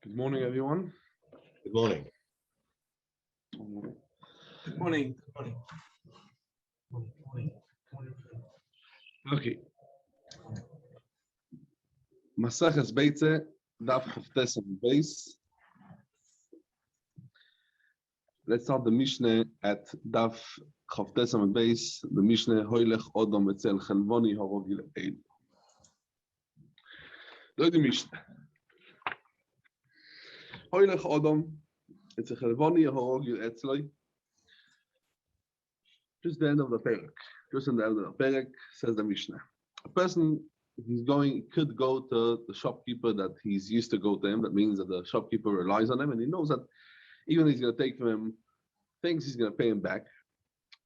Good morning, everyone. Good morning. Good morning. Good morning. Okay. Masechet Beitza, Daf Chavtes on base. Let's start the Mishnah at Daf Chavtes on base. The Mishnah Hoylech Odom Etzel Chelvoni Harogil Eid. Look the Mishnah. Hoylech Odom Etzel Chelvoni Harogil Etzloi. Just the end of the parak. Just in the end of the parak says the Mishnah. A person could go to the shopkeeper that he's used to go to him. That means that the shopkeeper relies on him and he knows that even if he's going to take from him, thinks he's going to pay him back.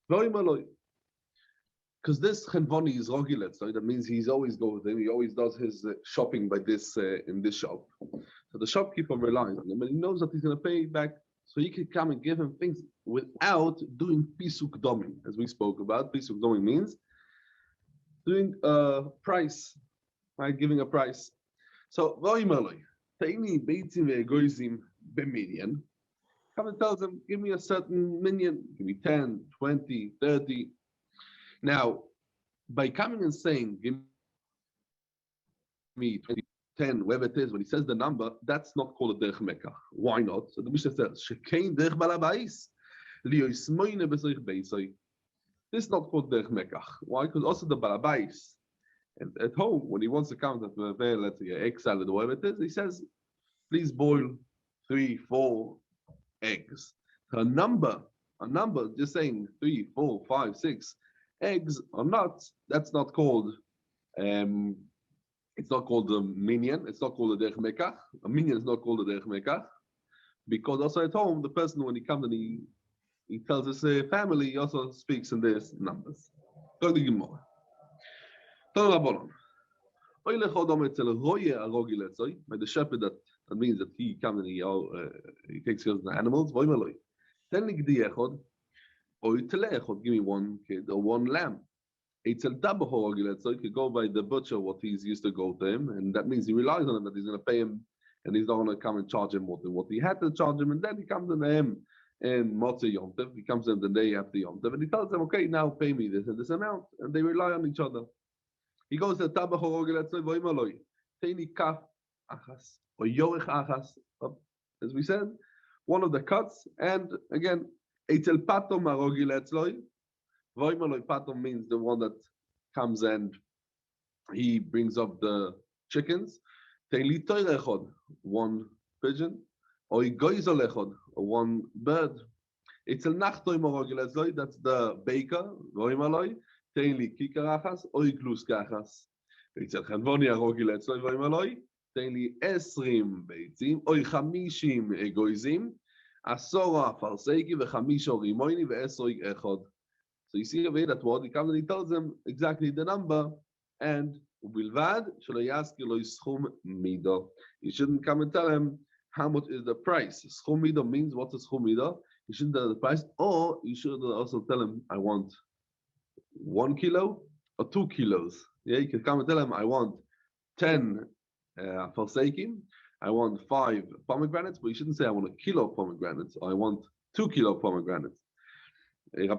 Because this chenvoni is rogilet, so that means he's always go with him. He always does his shopping by this in this shop. So the shopkeeper relies on him and he knows that he's going to pay back. So he could come and give him things without doing pisuk domim, as we spoke about. Pisuk domim means doing a price, right? Giving a price. So Taini Beitzim ve'egoizim b'minyan. Come and tells him, give me a certain minion, give me 10, 20, 30. Now, by coming and saying, give me 20, 10, whatever it is, when he says the number, that's not called a derech mekach. Why not? So the Mishnah says, Shekein derech balabais, liyoismoine b'soich beisoi. This is not called derech mekach. Why? Because also the balabais, at home, when he wants to count at the, let's say, egg salad or whatever it is, he says, please boil 3, 4 eggs. So a number, just saying 3, 4, 5, 6 eggs or not, that's not called, it's not called a minion, it's not called a derech mekach. A minion is not called a derech mekach, because also at home, the person, when he comes and he tells his family, he also speaks in these numbers. Go to the Gemara. By the shepherd, that means that he comes and he takes care of the animals. Give me one kid or one lamb. So he could go by the butcher what he's used to go to him, and that means he relies on him that he's going to pay him, and he's not going to come and charge him more than what he had to charge him. And then he comes to him in Motzei Yom Tov. He comes in the day after Yom Tov, and he tells them, "Okay, now pay me this and this amount," and they rely on each other. He goes to Tabach Horogiletzoi Voimaloi, Teini Kaf Achas or Yorich Achas, as we said, one of the cuts, and again, Eitzel Patom Harogiletzoi. Voimaloi Patom means the one that comes and he brings up the chickens. Teili Toirechod, one pigeon, or Goizol Echod, one bird. Eitzel Nachtoi Harogiletzoi, that's the baker. Voimaloi. Teili kikarachas, oi kluskachas. Eitzel chenvoni harogil etzloi voimaloi. Teili 20 beitzim, oi 50 egoizim. Asora farseiki v'chamisha rimoini ve'esroi echod. So you see over here that word, he comes and he tells them exactly the number, and ubilvad shelo yaskir lo schum mido. You shouldn't come and tell him how much is the price. Schum mido means what's a schum mido. You shouldn't tell the price, or you should also tell him, I want 1 kilo or 2 kilos. Yeah, you can come and tell him, I want 10 forsaking, I want 5 pomegranates, but you shouldn't say I want 1 kilo of pomegranates, or I want 2 kilo of pomegranates. That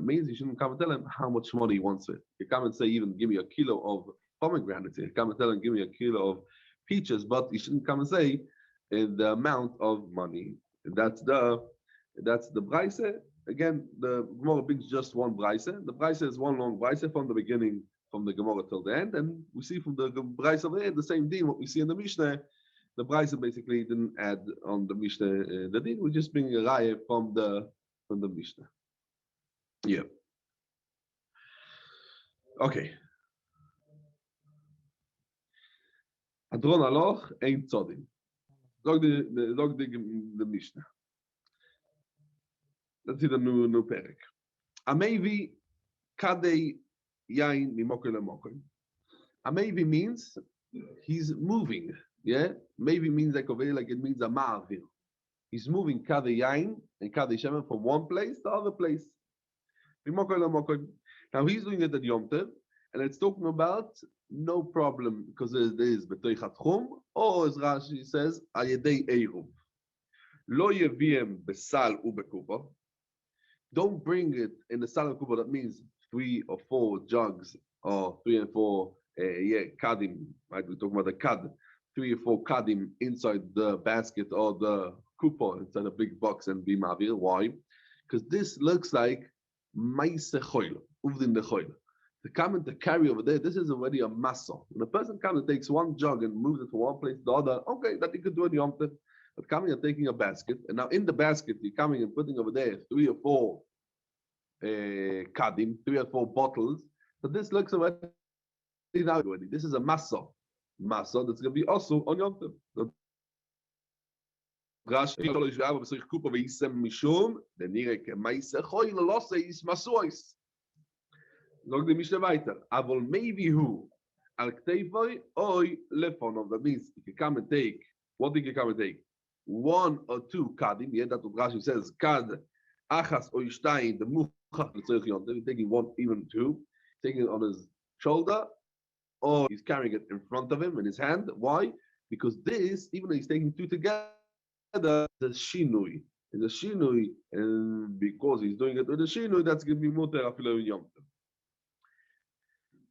means you shouldn't come and tell him how much money he wants it. You come and say, even give me 1 kilo of pomegranates. You come and tell him, give me 1 kilo of peaches, but you shouldn't come and say the amount of money. That's the Beitza. Again, the Gemara brings just one Beitza. The Beitza is one long Beitza from the beginning, from the Gemara till the end. And we see from the Beitza over there, the same thing, what we see in the Mishnah. The Beitza basically didn't add on the Mishnah the din. We just bring a raya from the Mishnah. Yeah. Okay. Adron aloch ein tzodim. Log the Mishnah. Let's see the new perek. Amevi kadei yain mimoker lemoker. Amevi means he's moving. Yeah, maybe means like over here, like it means a ma'avir. He's moving kadei yain and kadei shemen from one place to other place. Mimoker lemoker. Now he's doing it at Yom Tov, And it's talking about no problem because there is betoichat chum, or as Rashi says, ayedei eruv. Lo yeviem besal ubekupa. Don't bring it in the sal kupa. That means 3 or 4 jugs, or 3 and 4, kadim. Right, we're talking about the kad. 3 or 4 kadim inside the basket or the kupa inside a big box and be mavir. Why? Because this looks like Masechet, uvdin dechoil. To come and to carry over there, this is already a massa. When a person comes and takes one jug and moves it from one place to the other, okay, that you could do in Yom Tov. But coming and taking a basket, and now in the basket, you're coming and putting over there 3 or 4 kadim, 3 or 4 bottles. So this looks already now already. This is a massa. Massa that's going to be also on Yom Tov. So, Rashi kupa ve'isem mishum, then nire k'maisechoi l'lose is masuos. Log the Mishnah weiter. Avol maybe who al kteifoy oy lefonov. That means you can come and take. What do you come and take? 1 or 2 kadim. Yeah, that's what Rashi says. Kad achas oy shtein the muchach l'tzorich yom. He's taking 1, even 2, taking it on his shoulder, or he's carrying it in front of him in his hand. Why? Because this, even though he's taking 2 together, the shinui is a shinui, and because he's doing it with the shinui, that's going to be muter afilu in yom tov.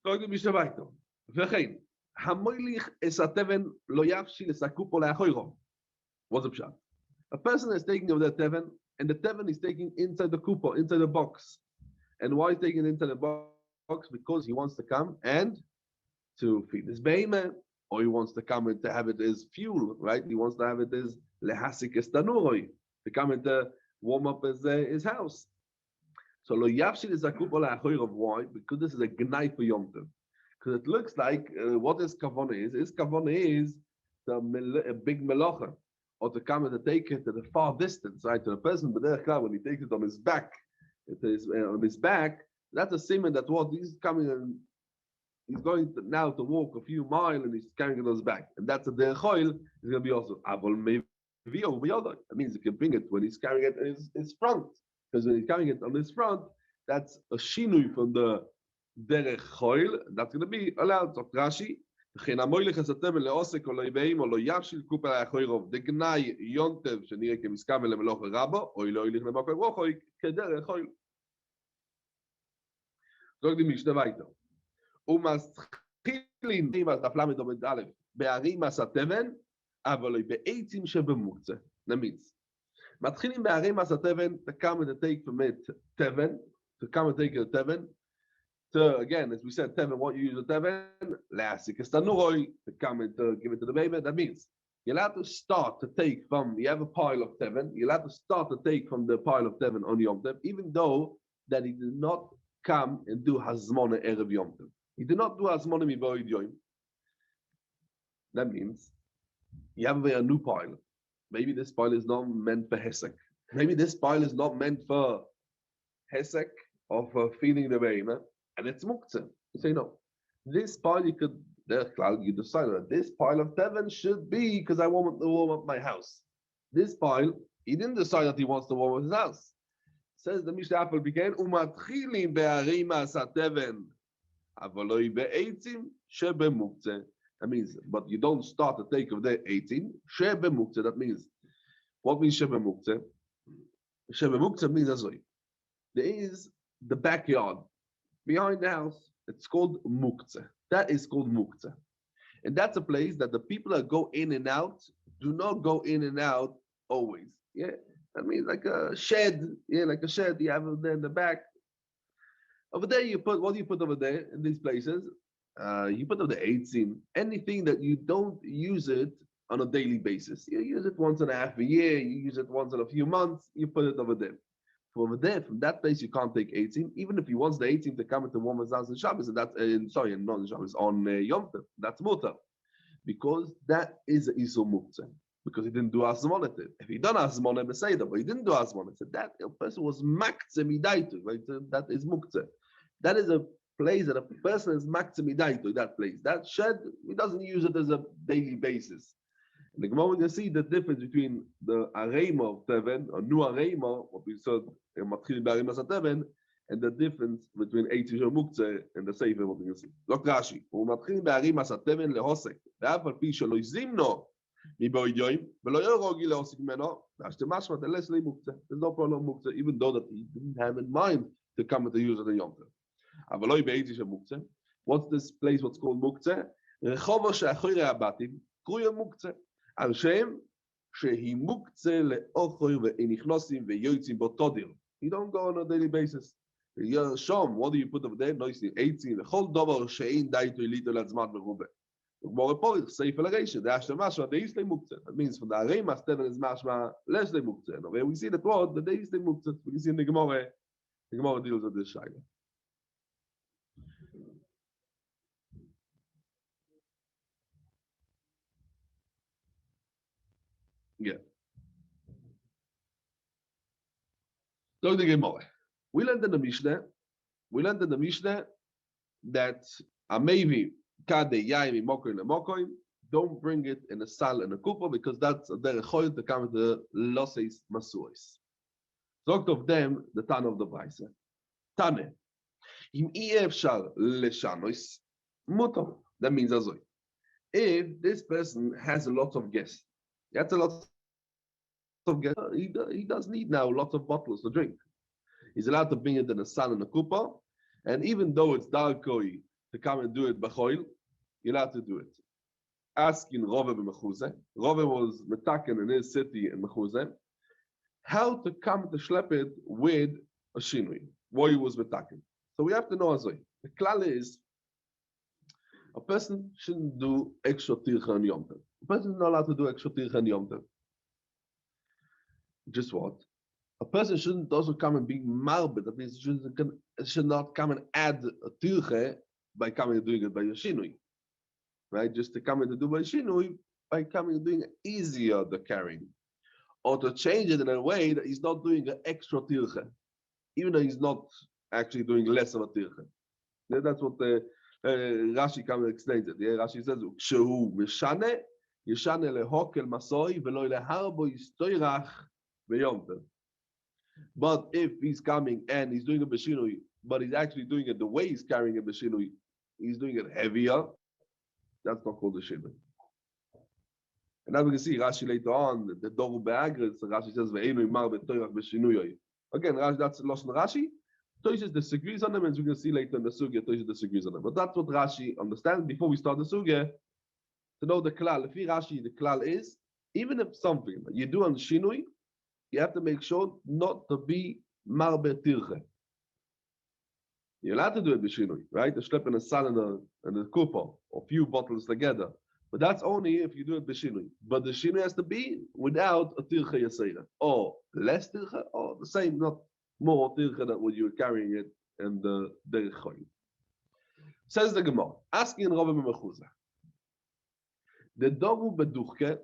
Talk to Mishnah weiter. V'chein hamoilich es hateven lo yavshil es hakupo le'achoyro. What's the pshat? A person is taking of the teven, and the teven is taking inside the kupo, inside the box. And why is taking it inside the box? Because he wants to come and to feed his behemoth, or he wants to come and to have it as fuel, right? He wants to have it as lehasik es tanuroi, to come and to warm up his house. So lo yavshil is a kupa le'achoyro. Why? Because this is a gnai for Yom Tov. Because it looks like what his kavana is. His kavana is a big melacha, or to come and to take it to the far distance, right? To the person, but when he takes it on his back, it is on his back. That's a simon that what he's coming and he's going now to walk a few miles and he's carrying it on his back, and that's a dechoil. Is going to be also avol maybe over the other. That means you can bring it when he's carrying it in his front. Because when he's carrying it on his front, that's a shinui from the derech choil. That's going to be allowed. So Rashi, the gnai yontev shenire kemiskam lemeloch rabba, or ilo ilich lemakol rochoi kederech choil. Zog die Mishnah weiter. Umaschilin imas daflamet omed alef be'arim asateven, avaloi be'eitzim shebemuktzeh. That means מתחילים בערי מס התבן, to come and take from it teven, to come and take a teven. So again, as we said, teven, what you use a teven, להסיק הסתנורוי, to come and give it to the baby. That means you're allowed to start to take from, you have a pile of teven, you're allowed to start to take from the pile of teven on Yom Tov, even though that he did not come and do hazmona erev Yom Tov. He did not do hazmona mivoid yom. That means you have a new pile. Maybe this pile is not meant for Hesek. Maybe this pile is not meant for Hesek or for feeding the behemoth, and it's muktzeh. You say no. This pile you could, you decide that this pile of teven should be because I want to warm up my house. This pile, he didn't decide that he wants to warm up his house. Says the Mishnah Apple began umatchilim be'arima sateven avaloi be'eitzim shebemuktzeh. That means, but you don't start to take of the 18. Shebe muktzeh, that means, what means shebe muktzeh? Shebe muktzeh means azoi. There is the backyard behind the house. It's called muktzeh. That is called muktzeh. And that's a place that the people that go in and out do not go in and out always. Yeah, that means like a shed. Yeah, like a shed you have there in the back. Over there, you put, what do you put over there in these places? You put up the 18, anything that you don't use it on a daily basis. You use it once in a half a year, you use it once in a few months, you put it over there. From over there, from that place, you can't take 18, even if you want the 18 to come into woman's house in Shabbos, and that's, not in Shabbos, on Yom Tov, that's mutar. Because that is Isur Muktzeh. Because he didn't do Asmonah. If he done Asmonah, Beseda, but he didn't do Asmonah, so that person was Maktzeh Midaitu, right? So that is Muktzeh. That is a place that a person is maximized that place. That shed, he doesn't use it as a daily basis. And the Gemara will see the difference between the arema of teven, or new arema, what we said, matchil b'arema sa teven, and the difference between Eitzish and Muktzeh and the Sefer, what you can see. Look Rashi, ומתחיל בערים הסתמן להוסק, ואף על פי שלא הזימנו מבוידוים, ולא ירוגיל להוסק ממנו, משמע לס לי מוקצה. There's no problem מוקצה, even though that he didn't have in mind to come with the use of the Yom Tov. אבל לא באיציש המוקצה. What's this place, what's called מוקצה? רחובה שאחורי הבתים, קרוי המוקצה. על שם שהיא מוקצה לאוכר ונכנסים ויוצאים באותו דיר. You don't go on a daily basis. Shom, what do you put over there? No, you see 18. The whole double shein daito ilito latzmat merube. More important, Sefer Lareisha. The Ashtamashma, the East Muktzeh. That means from the Arema, Steven is Mashma, less Muktzeh. And where we see that word, the East Muktzeh. We can see in the Gemara deals with this Shaila. Yeah. Look the Gemara. We learned in the Mishnah that a maybe kade yaimi mokoin and mokoin, don't bring it in a sal and a kupa because that's a derechoy to come with the losses masuos. Talked of them the Tan of the Beitza. Tane. Im efshar leshanois muto. That means azoy. If this person has a lot of guests, he has a lot of guests, he does need now lots of bottles to drink. He's allowed to bring it in a sal and a kupa, and even though it's darkoi to come and do it b'choil, you're allowed to do it. Asking Rove b'mechuzeh. Rove was metaken in his city in Mechuzeh, how to come to schlep it with a shinui. Why he was metaken. So we have to know azoy. The klal is a person shouldn't do extra tircha on Yom Tov. A person is not allowed to do extra tircha on Yom Tov. Just what? A person shouldn't also come and be marbet. That means should not come and add a tircha by coming and doing it by Yoshinui. Right? Just to come and to do by Yoshinui by coming and doing easier the carrying. Or to change it in a way that he's not doing an extra tircha. Even though he's not actually doing less of a tircha. That's what Rashi comes and explains it. Rashi says, "Kshehu mishane, yishane lehokel masoi v'lo leharbo yistoyrach b'yom tov." But if he's coming and he's doing a beshinui, but he's actually doing it the way he's carrying a beshinui, he's doing it heavier, that's not called a shinui. And now we can see Rashi later on, the Doru Be'agris, Rashi says, "Ve'enu imar b'toyrach b'shinuyoi." Again, that's the Lashon Rashi. Toshes disagrees on them, as we can see later in the Sugya, Toshes disagrees on them. But that's what Rashi understands. Before we start the Sugya, to know the Klal, if Rashi, the Klal is, even if something you do on Shinui, you have to make sure not to be marbe tirche. You're allowed to do it b'shinui, right? To schlep in a sal and a kupa, or few bottles together. But that's only if you do it b'shinui. But the shinui has to be without a tirche yasera, or less tirche, or the same, not more tirche than what you're carrying it in the derechoy. Says the Gemara, asking Rabbi Mechuzah, the dogu beduchke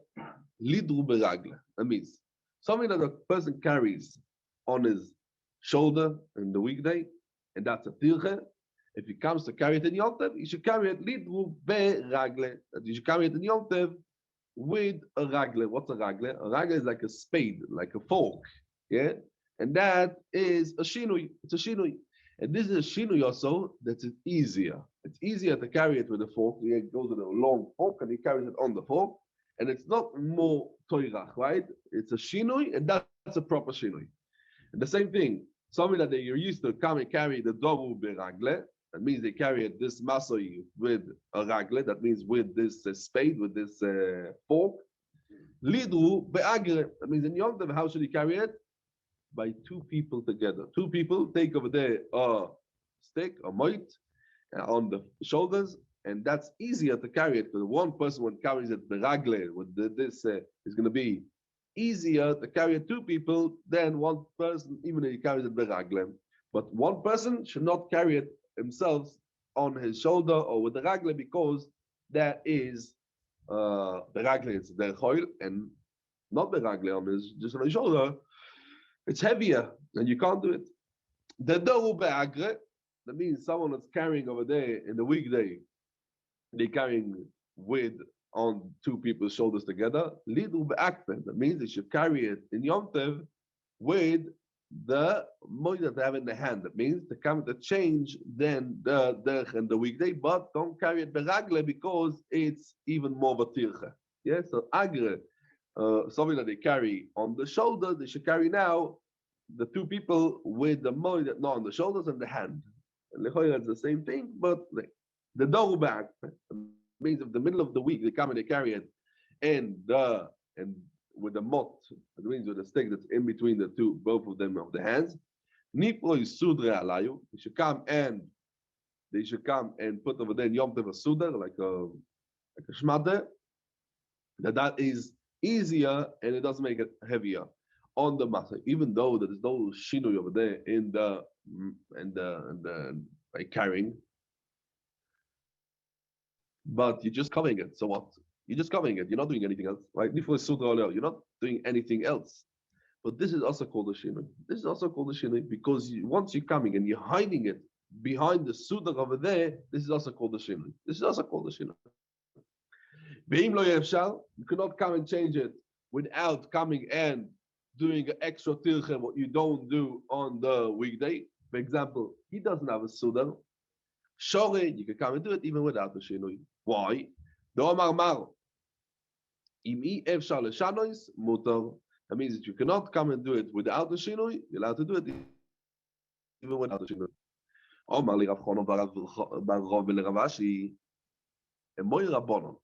lidru beragle. That means something that a person carries on his shoulder in the weekday, and that's a tirche. If he comes to carry it in Yom Tov, he should carry it lidru beragle. That you should carry it in Yom Tov with a ragle. What's a ragle? A ragle is like a spade, like a fork, yeah. And that is a shinui. It's a shinui, and this is a shinui also that's easier. It's easier to carry it with a fork. He goes with a long fork and he carries it on the fork. And it's not more toirach, right? It's a shinui, and that's a proper shinui. And the same thing, something that you're used to come and carry the doru beragle. That means they carry it this masoi with a ragle. That means with this spade, with this fork. Lidru beagre. That means in Yom Tov, how should he carry it? By two people together. Two people take over there a stick, a moit, on the shoulders. And that's easier to carry it because one person when carries it beragle with this is going to be easier to carry it two people than one person, even if he carries it beragle. But one person should not carry it himself on his shoulder or with the ragle because that is beragle, it's the choil, and not beragle on his just on his shoulder. It's heavier and you can't do it. The doru beagre, that means someone that's carrying over there in the weekday. They're carrying with on two people's shoulders together. Lidru be'akfen. That means they should carry it in Yom Tov with the moed that they have in the hand. That means to come to change then the derech and the weekday, but don't carry it beragle because it's even more of a tircha. Yeah, so agre, something that they carry on the shoulder, they should carry now the two people with the moed that not on the shoulders and the hand. And it's the same thing, but the doru back means of the middle of the week they come and they carry it, and with the mot, it means with the stick that's in between the two, both of them of the hands. Nipro is sudre alayu. They should come and put over there in Yom Tov a sudre like a shmade. That is easier and it doesn't make it heavier on the masa, even though there is no shinui over there in the by carrying. But you're just covering it. So what? You're just covering it. You're not doing anything else, right? You're not doing anything else. But this is also called a shinui. This is also called a shinui because once you're coming and you're hiding it behind the sudar over there, this is also called a shinui. This is also called a shinui. You cannot come and change it without coming and doing an extra tirche, what you don't do on the weekday. For example, he doesn't have a sudar. Shore, you can come and do it even without the shinui. Why? The Omar Mar. That means that you cannot come and do it without the shinui. You're allowed to do it even without the shinui. Omar li Rav Chonon bar Rav Ravashi. Emoy Rabbanon.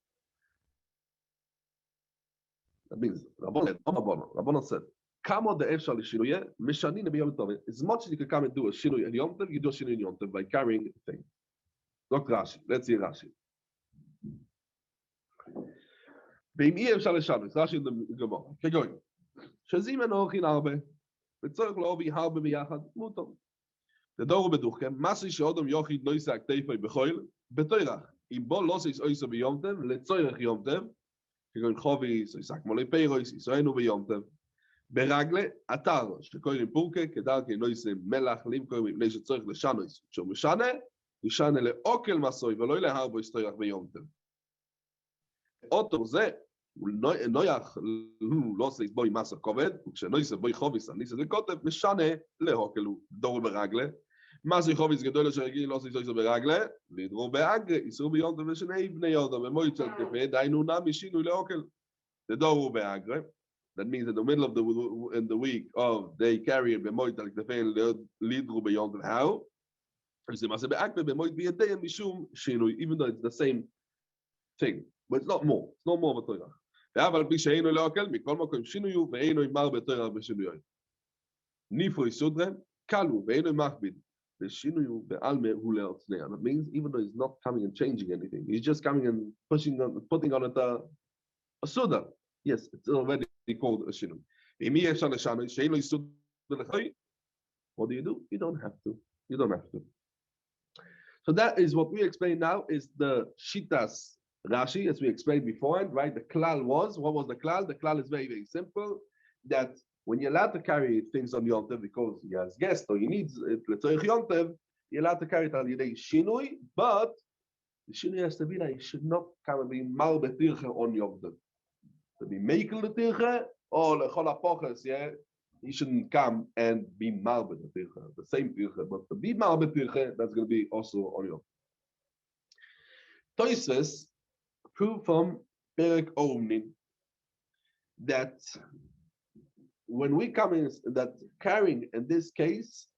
That means Rabbanon said, "Kamo de efshal shinui mishanin b'yom tov." As much as you can come and do a shinui in Yom Tov, you do a shinui in Yom Tov by carrying the thing. Look Rashi. Let's see Rashi. Rashi in the Gemara. Okay, going. Shazim enochin arbe. B'tzorich lo'ovi harbe b'yachad mutar. The doru beduchem. Masi she'odom yochid noisak teifei b'choil b'toirach. Im bo losis oisa b'yom tev le'tzorich yom tev. כגון חוביס, או יסק מולי פיירויס, ישראינו ביום טוב. ברגלה, אתר, שקוראים פורקה, כדרכי נויסים מלח, למכור מפני שצריך לשנויס. שהוא משנה, ישנה לאוקל מסוי, ולא להרבו יסטויח ביום טוב. אותו זה, נויח, לא עושה בוי מסה כובד, וכשנויסם בוי חוביס, הניסה וכותב, משנה לאוקל דור ברגלה. מה זה חוביס גדול שרגיל לא עושה איסו ברגלה, לדרו באגרה, איסור ביום טוב ושני בני יהודה, ומועד של כפה, דיינו נמי שינוי לאוקל. לדורו באגרה, that means in the middle of the week of they carry it במועד של כפה, לדרו ביום טוב, how? זה מה זה באגרה, במועד בידיהם משום שינוי, even though it's the same thing, but it's not more בתורה. אבל פי שאינו לאוקל, מכל מקום שינויו, ואינו ימר בתורה בשינוי. ניפו יסודרם, קלו, ואינו מכביד. The shinui be'alme hu le'otznei. That means even though he's not coming and changing anything, he's just coming and putting on it a suda. Yes, it's already called a shinui. What do? You don't have to. You don't have to. So that is what we explain now is the Shitas Rashi, as we explained beforehand, right? The klal was, what was the klal? The klal is very, very simple, that when you're allowed to carry things on Yom Tov because he has guests or he needs it, Yom Tov, you're allowed to carry it on Yidei Shinui, but the Shinui has to be that he should not come and be mal betirche on Yom Tov. To be makel the tirche or lechol apoches, yeah, he shouldn't come and be mal betirche, the same tirche, but to be mal betirche, that's going to be also on Yom Tov. Toises prove from Perek Omnin that when we come in, that carrying in this case,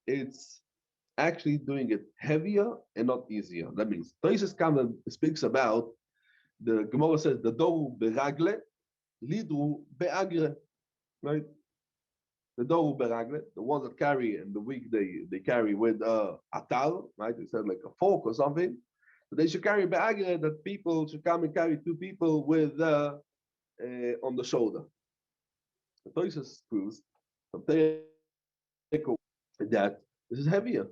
it's actually doing it heavier and not easier. That means Toises speaks about the Gemara says the doru beragle, lidru beagre, right? The doru beragle, the ones that carry in the week they carry with atal, right? They said like a fork or something. So they should carry beagre, that people should come and carry two people with on the shoulder. The Toises proves that this is heavier.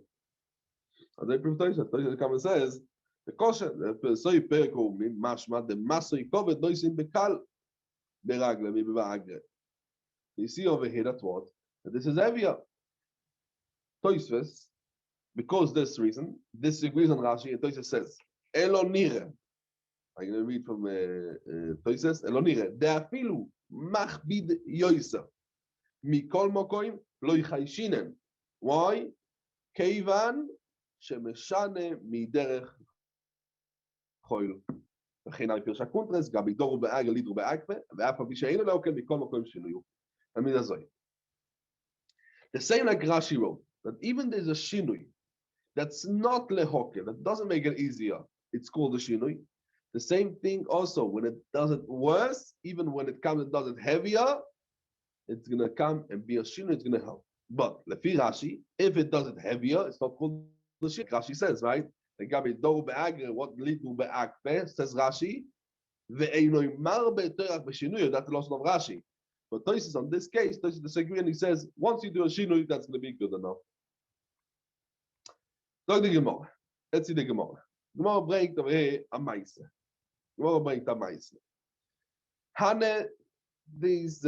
And they prove Toises. Toises comes and says the kosher the soy perko min mashma the masoi kovet noisim bekal beragle mi beagre. You see over here that what? That this is heavier. Toises, because this reason, this agrees on Rashi, and Toises says elonire. I'm going to read from Toises elonire. De afilu machbid yoisa mikol mokoim Lo yichayshinen. Why? Keivan shemeshane miderech choil. וכן על פרשה קונטרס, גם ידורו באג, לידרו באגפה, ואף על פי שאין לו כן מכל מקום שינויו. המילה זו. The same like Rashi wrote, that even there's a shinui that's not lehoke, that doesn't make it easier, it's called a shinui. The same thing also, when it does it worse, even when it comes and does it heavier, it's going to come and be a shinui, it's going to help. But, lefi Rashi, if it does it heavier, it's not called the shinui. Rashi says, right? What lidu be'akpe, says Rashi, ve'einoi mar be'terach b'shinui, that's the loss of Rashi. But Tosis on this case, Tosis disagrees and he says, once you do a shinui, that's going to be good enough. Look the Gemara. Let's see the Gemara. Gemara bringt over here a Maise. Gemara bringt a Maise. Hane, these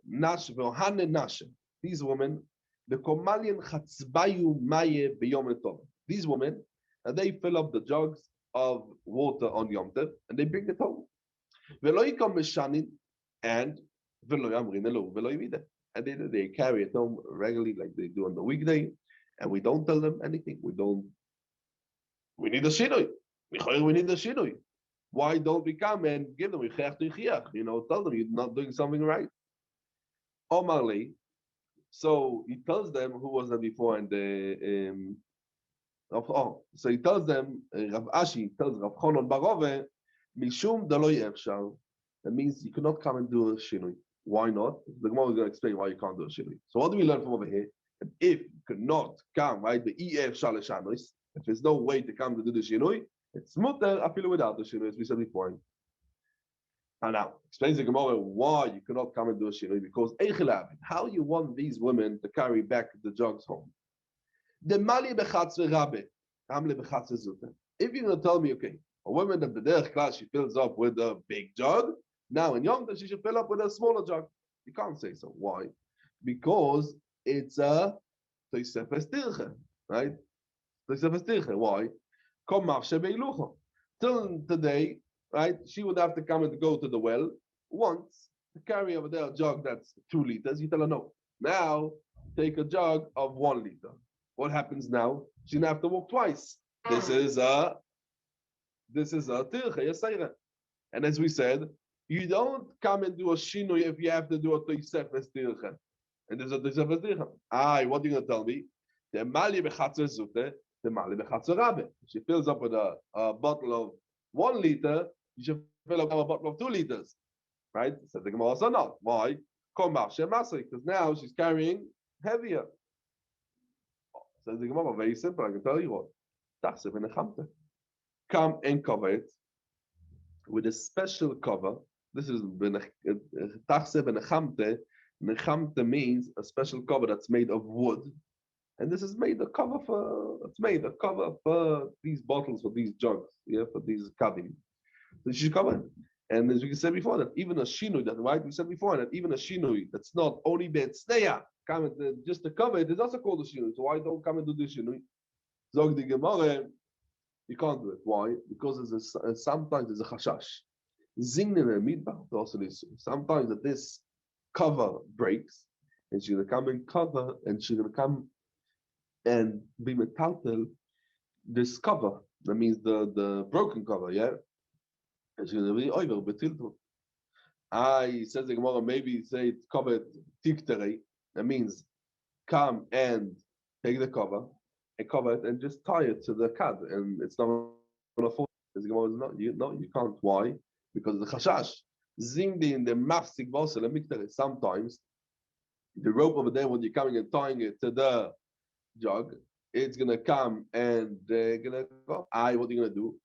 Nash, Hane Nash, these women, the Komalian Chatzbayu Maye B'Yom Tov. These women, and they fill up the jugs of water on Yom Tov and they bring it home. V'lo yikom meshanin, and v'lo yamrin elu, v'lo yivide. And they carry it home regularly like they do on the weekday, and we don't tell them anything. We need a shinoi. We need a shinoi. Why don't we come and give them, tell them you're not doing something right. Omarli, so he tells them, who was that before, and so he tells them, Rav Ashi tells Rav Chonon Barove, Mishum Daloi Efshar. That means you cannot come and do a shinui. Why not? The Gemara is going to explain why you can't do a shinui. So what do we learn from over here? That if you cannot come, right, the Efshar Leshanos, if there's no way to come to do the shinui, it's mutter afilu without the shinui, as we said before. And now explains the Gemara why you cannot come and do a shinui, because how you want these women to carry back the jugs home. The mali bechatze rabbe, hamle bechatze zute. If you're going to tell me, okay, a woman that the derech class she fills up with a big jug, now in Yom Tov she should fill up with a smaller jug. You can't say so. Why? Because it's a toisefes tirche, right? Toisefes tirche. Why? Till today, right? She would have to come and go to the well once to carry over there a jug that's 2 liters. You tell her no. Now take a jug of 1 liter. What happens now? She's gonna have to walk twice. This is a tirche, yasayra. And as we said, you don't come and do a shinui if you have to do a toisefes tirche. And there's a toisefes tirche. What are you gonna tell me? The mali bechatze zute, the mali bechatze rabbe. She fills up with a bottle of 1 liter. You should fill up with a bottle of 2 liters, right? So the Gemara also not. Why? Because now she's carrying heavier. Says the Gemara, very simple. I can tell you what. Tachsev and Nechamte. Come and cover it with a special cover. This is Tachsev and Nechamte. Nechamte means a special cover that's made of wood, and this is made a cover for these bottles, for these jugs, for these kavim. So she's covered. And as we said before, that even a shinui, that right, we said before that even a shinui that's not only be'etzneya, come and just to cover it is also called a shinui. So why don't come and do this shinui? Zog the Gemara, you can't do it. Why? Because sometimes there's a chashash. Zingner midbar also this. Sometimes that this cover breaks, and she's gonna come and cover, and she's gonna come and be metaltel this cover. That means the broken cover, yeah. And she's gonna be over betiltel. Says the Gemara, maybe say it's covered tikterei. That means come and take the cover and cover it and just tie it to the cad, and it's not gonna fall. The Gemara is not. You can't. Why? Because the chashash zingdi in the mafsik vosel mikter. Sometimes the rope over there, when you're coming and tying it to the jug, it's gonna come and they're gonna go. What are you gonna do?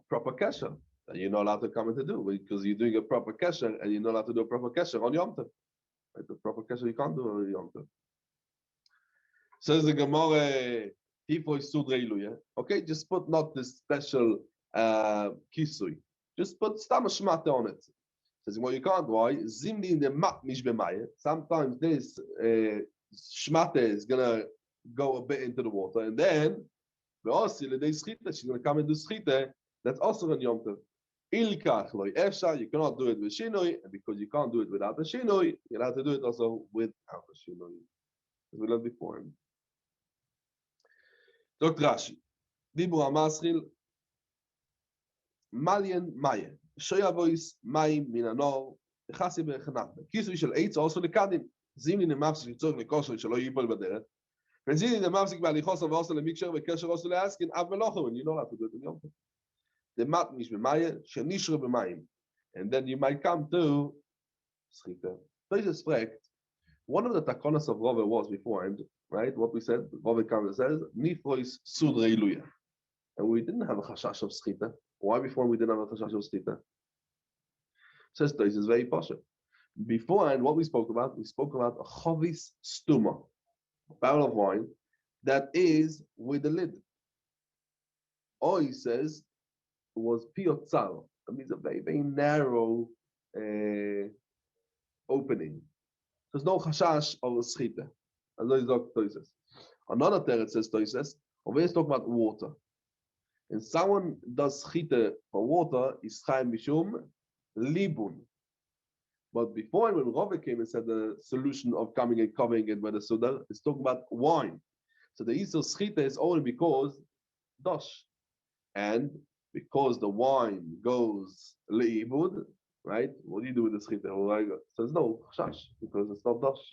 Proper kesher. And you're not allowed to come in to do because you're doing a proper kesher and you're not allowed to do a proper kesher on Yom Tov. Right? The proper kesher you can't do on Yom Tov. Says the Gemara, okay, just put not this special kisui. Just put stam shmata on it. Says well, you can't. Why? Zimli in the mat mishbemaya. Sometimes this shmata is gonna go a bit into the water, and then she's gonna come and do schita. That's also on Yom Tov. Ilkach loy efsha. You cannot do it with shinoi, and because you can't do it without a shinoi, you have to do it also without a shinoi. as we learned before. Dr. Rashi, Dibur HaMaschil, Malien Maya, Shoya Voice, Mayim Minanor, Chasi Bechanach, Kisui Shel Eitz, also the Kadim, Zimni Nemafsik, Tzog Nekosher, Shelo Yipol Baderet, and Zimni Nemafsik, Balichos, and also the Mixture, Bekesher, also the Askin, Av Melocho, and you know how to do it in Yom Tov. The Matnish B'Maya, Shenishra B'Mayim. And then you might come to Schita. Toises fragt, one of the takonas of Rove was beforehand, right? What we said, Rove comes and says, Nifrois Sudre Iluya. And we didn't have a chashash of Schita. Why before we didn't have a chashash of Schita? Says Toises very posh. Beforehand, what we spoke about a chovis stuma, a barrel of wine that is with the lid. Or he says, it was piotzal. That means a very, very narrow opening. There's no chashash of a schita. As those doctor says. Another teretz says Toises, over here talk about water. And someone does schita for water is chaim mishum libun. But before, when Rove came and said the solution of coming and covering it with the sudar, it's talking about wine. So the issue of schita is only because dosh. And because the wine goes leibud, right? What do you do with the schita? So there's no chashash because it's not dosh.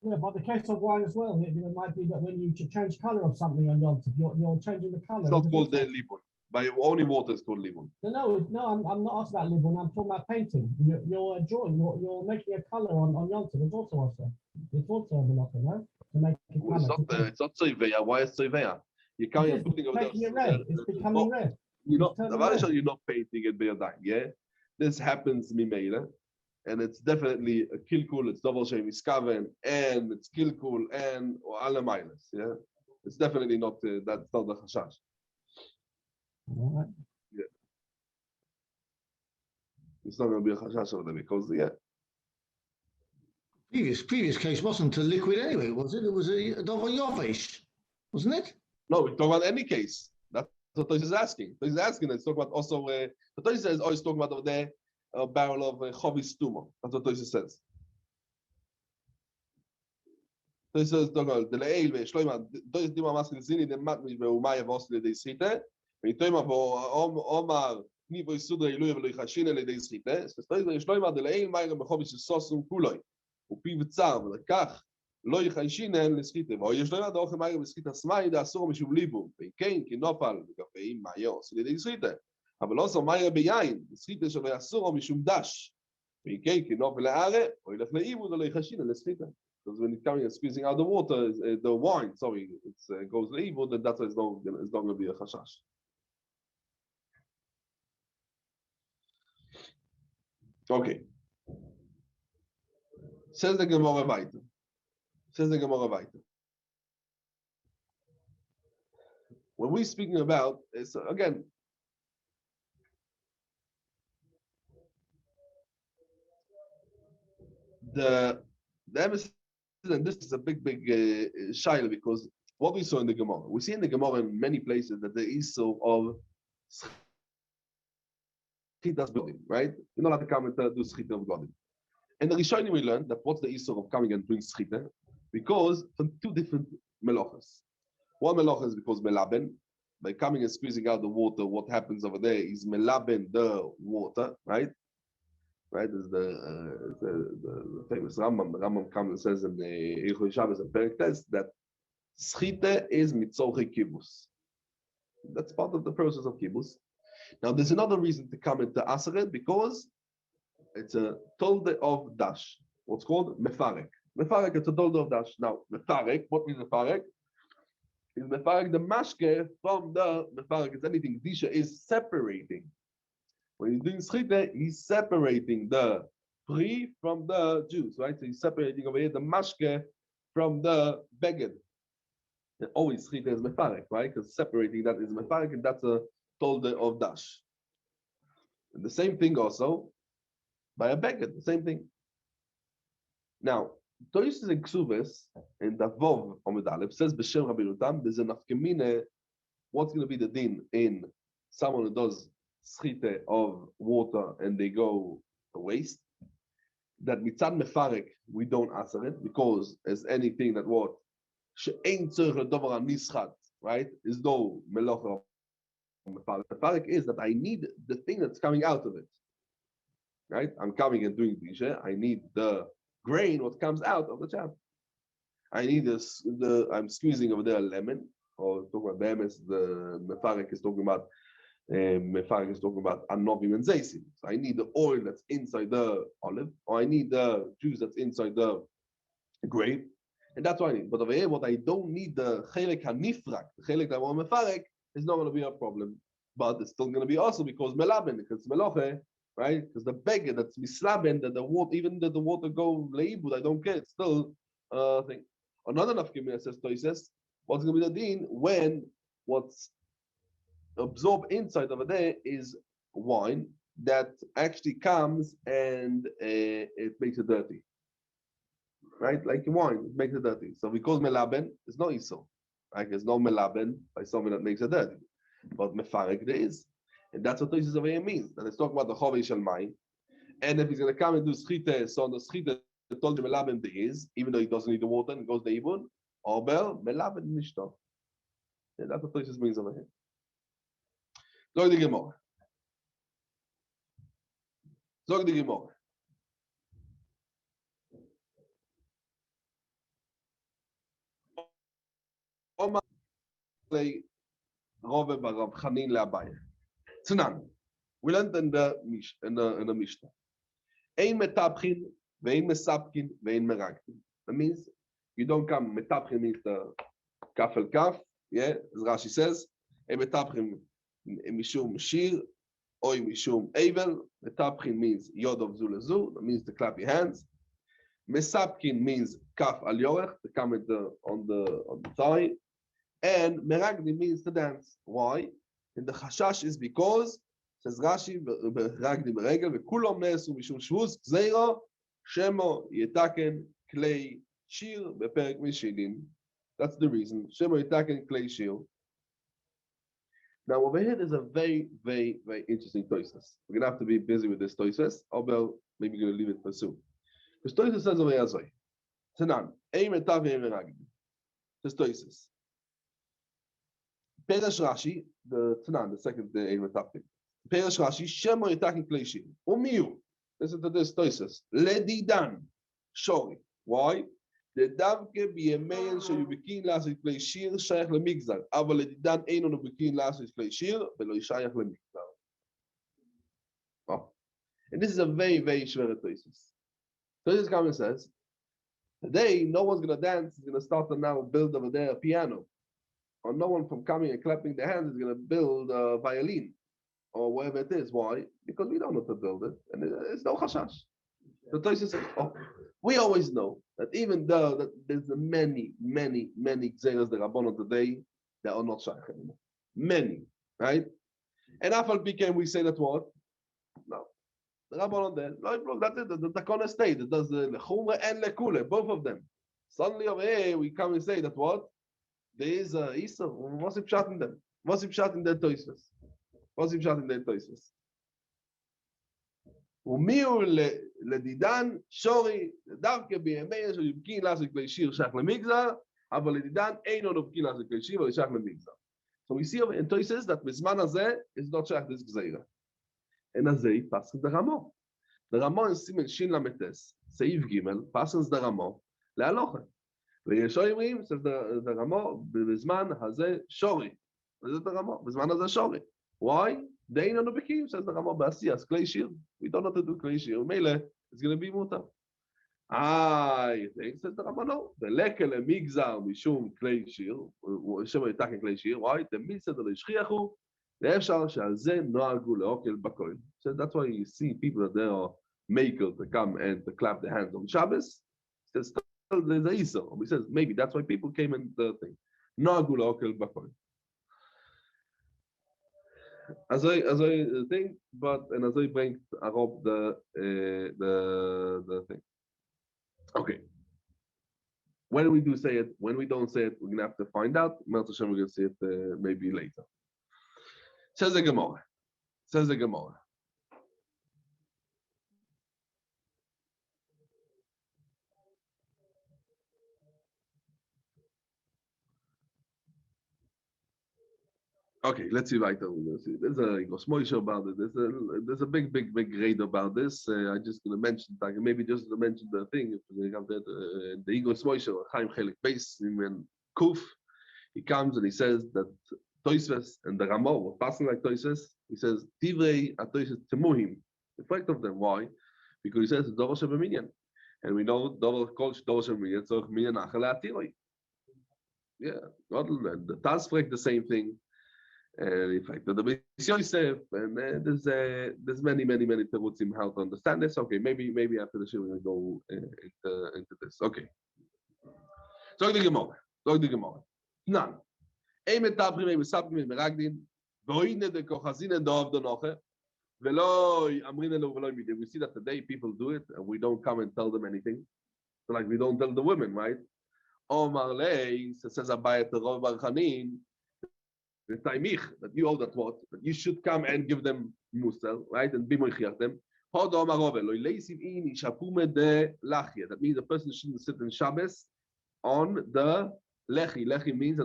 Yeah, but the case of wine as well, it might be that when you change color of something on Yom Tov, you're changing the color. It's not called the libun. By only water is called libun. No, I'm not asking about libun. I'm talking about painting. You're drawing. You're making a color on Yom Tov. It's also a melacha, no? To make a color. It's not tzoiveya. Why is tzoiveya? You're coming putting over making it red. It's becoming red. You're not painting it beyadang, yeah? This happens mimela, and it's definitely a kilkul, it's double shem iskaven, and it's kilkul and or alamaylas, yeah? It's definitely not that's not the chashash. Right. Yeah. It's not going to be a chashash over there because Previous case wasn't a liquid anyway, was it? It was a double yovesh, wasn't it? No, we talk about any case. That's what Tosh is asking. Tosh is asking. Let's talk about also. The Tosh says, "Oh, he's talking about over there a barrel of chovis tuma." That's what Tosh says. Tosh says, "The leil ve'shloima." Tosh dima maskin zini the matmish ve'umaya v'osle de schite. Ve'itoima ve'omar ni ve'sudre iluya ve'loichashine le de schite. So Tosh says, "Shloima the leil ma'ira bechovis sosum kuloi upi v'tzar v'lekach." לא יחיישינן לסחיטה, או יש לו יד האוכל מהר בסחיטה סמאי, דאסור משום ליבו, וכן, כי נופל, וקפאים מאיו, עשו לידי סחיטה. אבל לא עשו מהר ביין, לסחיטה שלא יאסור משום דש, וכן, כי נופל לערה, או ילך לאיבוד, או לא יחיישינן לסחיטה. Because when it's coming and squeezing out the water, the wine, sorry, it goes leibud, and that's why it's not going to be a chashash. Okay. Says the Gemara weiter. Says the Gemara weiter. When we're speaking about, it's again, the emphasis, and this is a big shaila because what we saw in the Gemara, we see in the Gemara in many places that there is so of schitas building, right? You're not allowed to come and do schita of God. And the Rishonim we learned that what's the issue of coming and doing schita? Because from two different melachas. One melacha is because melaben, by coming and squeezing out the water, what happens over there is melaben the water, right? Right? There's the famous Rambam. The Rambam comes and says in the Ilchot Shabbos and Perek Tes that schita is mitzorche kibbutz. That's part of the process of kibbutz. Now, there's another reason to come into Aseret because it's a tolde of dash. What's called mefarek. Mefarek, it's a tolde of dash. Now, mefarek, what means mefarek? Is mefarek the mashke from the mefarek? It's anything. Disha is separating. When he's doing schita, he's separating the pri from the juice, right? So he's separating over here the mashke from the beged. And always schita is mefarek, right? Because separating that is mefarek, and that's a tolde of dash. And the same thing also by a beged, the same thing. Now, Toyis and Ksuves in the Vov Amud Aleph says b'shem Rabbeinu there's a nafkemine. What's going to be the din in someone who does schite of water and they go to waste? that mitzad mefarek we don't answer it because as anything that what she'ain tzorich ledover nischat, right? Is no melocha mefarek. Mefarek is that I need the thing that's coming out of it, right? I'm coming and doing tisha. I need the grain what comes out of the chap. I need this. I'm squeezing over there a lemon, or talking about behemoth. The mefarek is talking about. Mefarek is talking about anovim and zaysim. So I need the oil that's inside the olive, or I need the juice that's inside the grape, and that's what I need. But over here, what I don't need the chelek hanifrak, the chelek that I want mefarek, is not going to be a problem. But it's still going to be also because melaben, because meloche, right? Because the beggar that's mislaben, that the water, even that the water go leibud, I don't care. It's still thing. Another nafkimina says, what's going to be the din when what's absorbed inside over there is wine that actually comes and it makes it dirty, right? Like wine, it makes it dirty. So because melaben is not iso, right? There's no melaben by something that makes it dirty, but mefarek there is, and that's what this over here means. And it's talking about the chovei shel mayim, and if he's going to come and do schite, so on the schite told the melaben there is, even though he doesn't need the water and goes the ibun, or melaben nishto. And that's what this means over here. Zog the Gemara. Zog the Gemara. Omar le Rove barav Chanin leAbaye. Tzanan. We learned in the Mishnah. Ein metapchin, vein mesapkin, vein meragtin. That means you don't come. Metapchin means the kaf el kaf. Yeah, as Rashi says. Ein metapchin mishum shir, oy mishum evel. Metapchin means yod of zu lezu. That means to clap your hands. Mesapkin means kaf al yorech, to come on the thigh. And meragdi means to dance. Why? And the chashash is because, says Rashi, meragdi beregel, v'kulom nesu mishum shvuz, gzeira, shemo yetaken klei shir, beperek mishilim. That's the reason. Shemo yetaken klei shir. Now over here, there's a very, very, very interesting toises. We're gonna have to be busy with this toises, or maybe we're gonna leave it for soon. Because toises says over here, Tanan, ein metav ein meragdi. Says toises. Peresh Rashi, the Tanan, the second day in Matapim. Peresh Rashi, Shemo Yitakin Kleshim. Umiyu. Listen to this, Toises. Ledidan. Shori. Why? The Davke Biemeyan Shayubikin Lasit Kleshir, Shaykh Lemigzar. Ava Ledidan Einon Ubikin Lasit Kleshir, Velo Shaykh Lemigzar. Oh. And this is a very, very shver Toises. Toises comes and says, today, no one's going to dance, is going to start to now build over there a piano. Or no one from coming and clapping their hands is going to build a violin or whatever it is. Why? Because we don't know to build it, and it's no chashash. The Tosha says, "Oh, we always know that even though that there's many gzeras that Rabbanon today that are not shaykh anymore, many, right? And afal became we say that what? No, the Rabbanon there, no, that's it. The Takona state that does the lechumra and lekule, both of them. Suddenly over here we come and say that what? There is a Isa. What's he shot in them? What's he shot in their toises? What's he shot in their toises? ומיהו לדידן שורי דווקא בימי שיבקין לעשות כלי שיר שייך למגזר, אבל לדידן אינו נובקין לעשות כלי שיר אבל שייך למגזר. So we see in toises that בזמן הזה is not שייך this גזירה. And הזה passes the רמו. The רמו in סימן שין למטס, סעיף ג' passes the רמו להלוכה. וישורים, says the רמו, בזמן הזה שורי. וזה הרמו, בזמן הזה שורי. Why? They know the Bekim, says the Rama Basiyas, clay shield. We don't know how to do clay shield. Mele, it's going to be muta. You think, says the Rama, no. The lekel migzar mishum clay shield, Shema Yitakin clay shield. Why? The mitzvah the Shchiachu, the Efshar shal ze noagu leokel bakoil. So that's why you see people that they are makers to come and to clap their hands on Shabbos. Says there's a Isa. He says maybe that's why people came and the thing. Noagu leokel bakoil. As I think, but and as I bring up the thing. Okay. When we do say it, when we don't say it, we're gonna have to find out. We're gonna say it maybe later. Says the Gemara. Says the Gemara. Okay, let's see right now. There's a Moshe about it. There's a big grade about this. I'm just gonna mention, like, maybe just to mention the thing. If we have that, the Igros Moshe Chaim Chelik Beis in Kuf, he comes and he says that Toisves and the Ramah were passing like Toisves. He says Tivrei Atoisves Temuhim. The fact of them, why? Because he says Dover Shebeminyan, and we know Dover Kol Dover Shebeminyan so Minyan Achal Atiroi. Yeah, and the Taz the same thing. And in fact, the Beitza Yosef, and there's many terutzim how to understand this. Okay, maybe after the show we're gonna go into this. Okay. So the Gemara. None. Eimet Tabrim, Eimet Sabrim, Eimet Meragdin. Voine de Kochazin and Dov the Noche. Veloi Amrin Elo Veloi Mide. We see that today people do it, and we don't come and tell them anything. So like we don't tell the women, right? Omar Lei says Abayat Rov Bar Chanin. That you hold that what, that you should come and give them musel, right? And be moichiach them. That means the person shouldn't sit in Shabbos on the lechi. Lechi means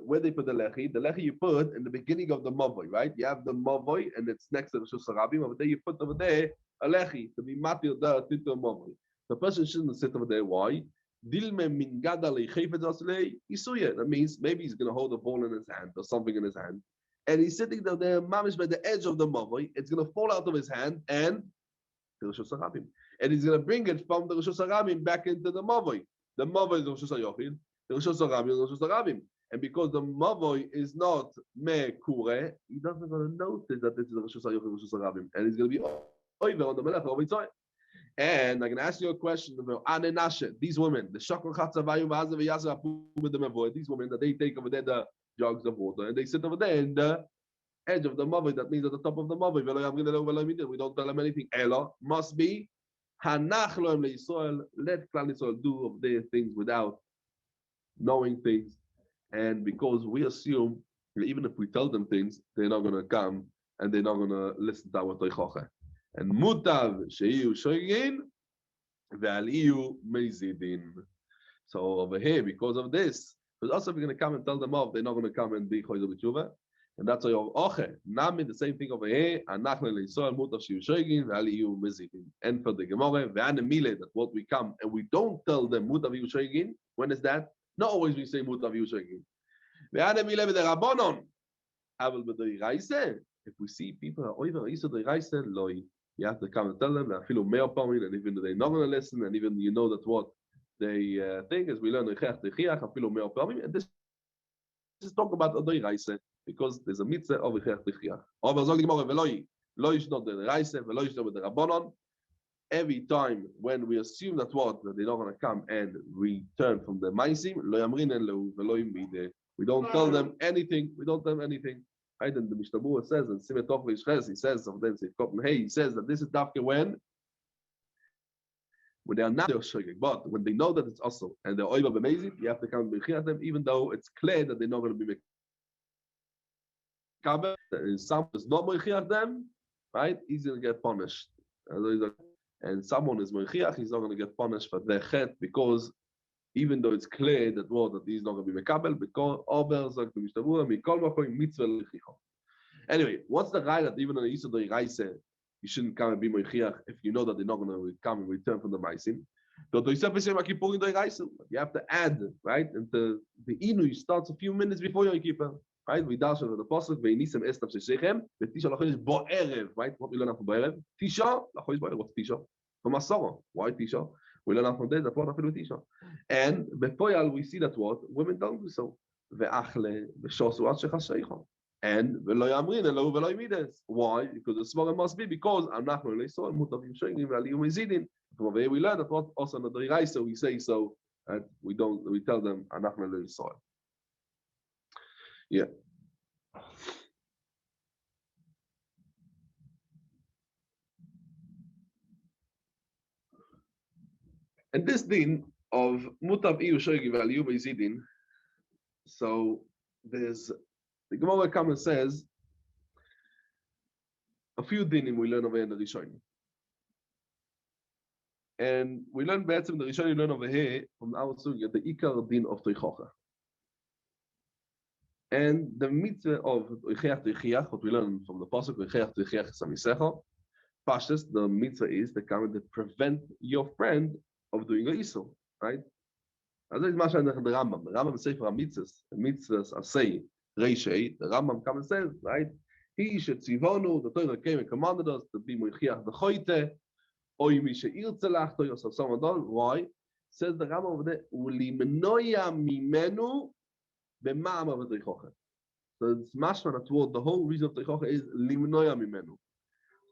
where they put the lechi you put in the beginning of the mavoi, right? You have the mavoi and it's next to the Shus Harabim. Over there you put over there a lechi to be matir the titul mavoi. The person shouldn't sit over there. Why? That means maybe he's going to hold a ball in his hand or something in his hand, and he's sitting there, mamish by the edge of the mavoi. It's going to fall out of his hand and he's going to bring it from the Rishus Harabim back into the mavoi. The mavoi is the Rishus Hayochid, the Rishus Harabim is the Rishus Harabim, and because the mavoi is not me kure, he doesn't going to notice that this is the Rishus Hayochid, Rishus Harabim, and he's going to be over on the melech over inside. And I'm going to ask you a question about Anenashe, these women, the Shakor Chatzavayu Vazav Yazapu with the Mavoy, these women that they take over there the jugs of water and they sit over there in the edge of the Mavoy, that means at the top of the Mavoy. We don't tell them anything. Elo must be Hanach Loem LeYisrael, let Klal Yisrael do of their things without knowing things. And because we assume that even if we tell them things, they're not going to come and they're not going to listen to our Toichoche. And mutav sheiu shoygin ve'aliu meizidin. So over here, because of this, because also if we're going to come and tell them off, they're not going to come and be choizer b'tshuva, and that's why oche nami the same thing over here. Anachne leIsrael mutav sheiu shoygin ve'aliu meizidin. And for the Gemara ve'anemile that what we come and we don't tell them mutav sheiu shoygin. When is that? Not always we say mutav sheiu shoygin. Ve'anemile v'derabonon. Aval b'doiraise. If we see people are over isa doiraise loy. You have to come and tell them that feel more power, and even though they're not going to listen, and even you know that what they think is we learn and this is talk about Adoi Raise because there's a mitzvah of Echech Tichiach. Every time when we assume that what that they're not going to come and return from the Maisim, we don't tell them anything. We don't tell them anything. Right, and the Mishnah says, and Simetov Yishches, he says of them, he says that this is dafke when they are not shogeg, but when they know that it's also and they're over b'mezid, you have to come and b'chiach them, even though it's clear that they're not going to be mekaber. If someone is not b'chiach them, right, he's going to get punished. And someone is b'chiach, he's not going to get punished for their chet because even though it's clear that that he's not going to be mekabel, because anyway, what's the guy that even on the Yisod Reise, you shouldn't come and be moichiach if you know that they're not going to come and return from the Maisim? You have to add, right? And the Inu starts a few minutes before Yom Kippur, right? We dash over the pasuk ve'nisem estav shechem ve'tisha lachodesh bo'erev, right? What we learn from bo'erev? Tisha lachodesh bo'erev. What's Tisha? From Asara. Why Tisha? We learn from there that what happened with Tisha. And befoyal we see that what women don't do so. Ve'achle ve'shosu ad shechaseichon. And ve'lo yamrin elo ve'lo yimides. Why? Because the svara must be because I'm not going to say mutav yishayim ve'aliyu mezidin. From there we learn that what also in the Diraisa we say so, and we tell them I'm not going to say. Yeah. And this din of mutav iyu shoygi v'aliyu mezidin. So there's the Gemara comes and says a few dinim we learn over in the Rishonim. And we learn better in the Rishonim learn over here from our sugya the ikar din of Teichocha. And the mitzvah of what we learn from the pasuk Pashas, the mitzvah is the comment that prevent your friend of doing a isur, right? As is Masha the Rambam. The Rambam says for mitzvahs are say Reishei. The Rambam comes and says, right? He should tzivonu. The Torah came and commanded us to be moichiach the choite. Oy mi she'ir tzalach toy or someone does. Why? Says the Rambam over there. Ulimnoya mimenu b'ma'am of the teichoche. So it's mashma that word. The whole reason of teichoche is limnoya mimenu.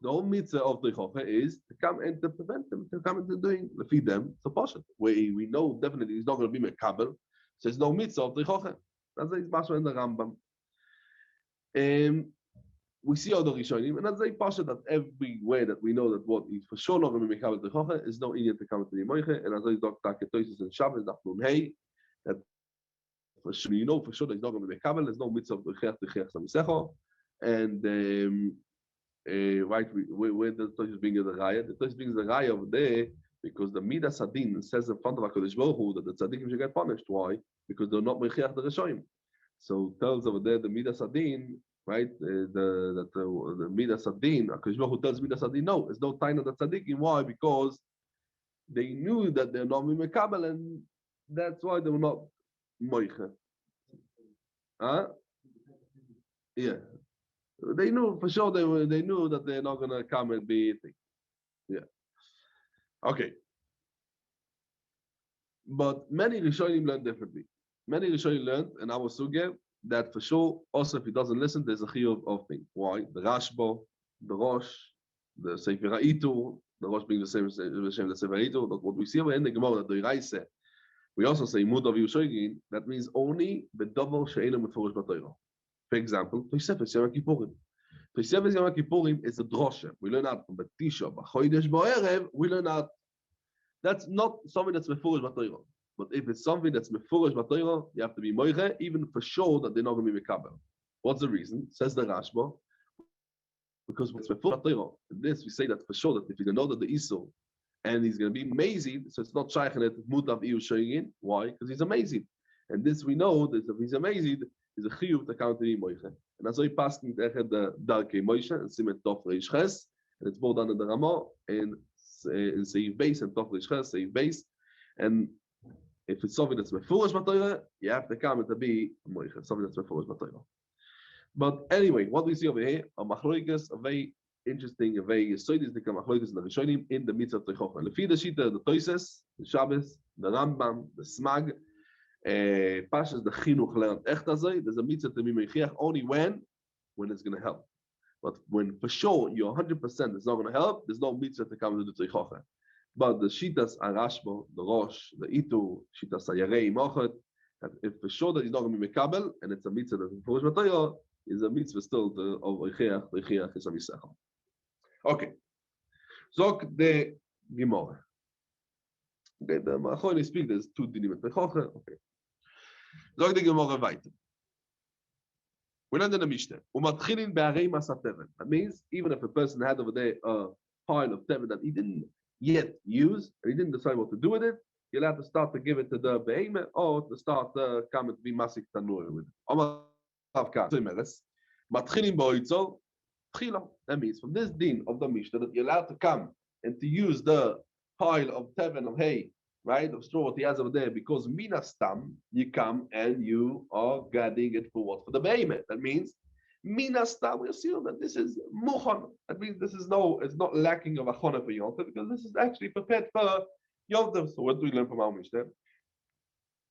The whole mitzvah of teichoche is to come and to prevent them to come into doing the feed them. So pasha, we know definitely he's not going to be mekabel. So there's no mitzvah of teichoche. That's the mashma in the Rambam. We see other Rishonim, and that's a pasha that everywhere that we know that what is for sure not going to be mekabel teichoche is no idiot to come to the moiche. And as I talk taketosis and Shabbos dafnun hey, that for sure you know for sure that he's not going to be mekabel. There's no mitzvah of teichech samisecho, and right, where the Tosh brings the raya, the Tosh brings the raya over there because the Midas Adin says in front of HaKadosh Baruch Hu that the tzaddikim should get punished. Why? Because they're not mechiach the Rishonim. So tells over there the Midas Adin, right? The Midas Adin, HaKadosh Baruch Hu tells Midas Adin, no, there's no time of the tzaddikim. Why? Because they knew that they're not mekabel, and that's why they were not moiche. Huh? Yeah. They knew for sure they knew that they're not gonna come and be eating. Yeah. Okay. But many Rishonim learn differently. Many Rishonim learned, and I was sugya that for sure. Also, if he doesn't listen, there's a chiyuv of things. Why? The Rashba, the Rosh, the Sefer Haitur, the Rosh being the same as the Sefer Haitur. But what we see over in the Gemara, the Reise, we also say Mud of Yushoigin. That means only the double she'ena mefurish b'Torah. For example, Tosefes Yom Kippurim. Tosefes Yom Kippurim is a drosha. We learn out from Betisha, B'Chodesh Ba'erev. We learn out. That's not something that's mefurish b'Torah. But if it's something that's mefurish b'Torah, you have to be moiche, even for sure that they're not going to be mekabel. What's the reason? Says the Rashba. Because it's mefurish b'Torah. In this, we say that for sure that if you know that the Isur and he's going to be amazing, so it's not shaykh it mutav iu shayyin. Why? Because he's amazing. And this we know that if he's amazing, is a chiyuv to count the moiche. And as I pass in the darkei moishe and simet tof reish ches, and it's both under the Ramah and in seif base and tof reish ches seif base. And if it's something that's mefurish b'Torah, you have to come to be moiche, something that's mefurish b'Torah. But anyway, what we see over here are machloikas, a very interesting, a very yisoidis the machloikas in the Rishonim in the mitzvah of teichocha. And the Shita, the Toises, the Shabbos, the Rambam, the Smag. Pashas the chinuch learned echt azay. There's a mitzvah to be mechiach only when it's going to help. But when for sure you're 100% it's not going to help, there's no mitzvah to come to the teichocha. But the shitas arashbo, the rosh, the itu, shitas ayarei mochet, that if for sure that he's not going to be mekabel and it's a mitzvah that's mefurish b'Torah, is a mitzvah still to of reichiach is a misachah. Okay, zok the gemara. Okay, the Machoni speak. There's two dinim at teichocha. Okay. Zog the Gemara weiter. We learned in the Mishnah. Umatchilin be'arei masat teven. That means even if a person had over there a pile of teven that he didn't yet use, and he didn't decide what to do with it, you'll have to start to give it to the behemoth or to start to come and be masik tanur with it. Matchilin ba'oitzel tchila. That means from this din of the Mishnah that you're allowed to come and to use the pile of teven of hay, right, of straw what he has over there, because minastam, you come and you are gathering it for what? For the behemoth. That means minastam, we assume that this is muchan. That means this is it's not lacking of achona for yontav, because this is actually prepared for yontav. So what do we learn from our Mishnah?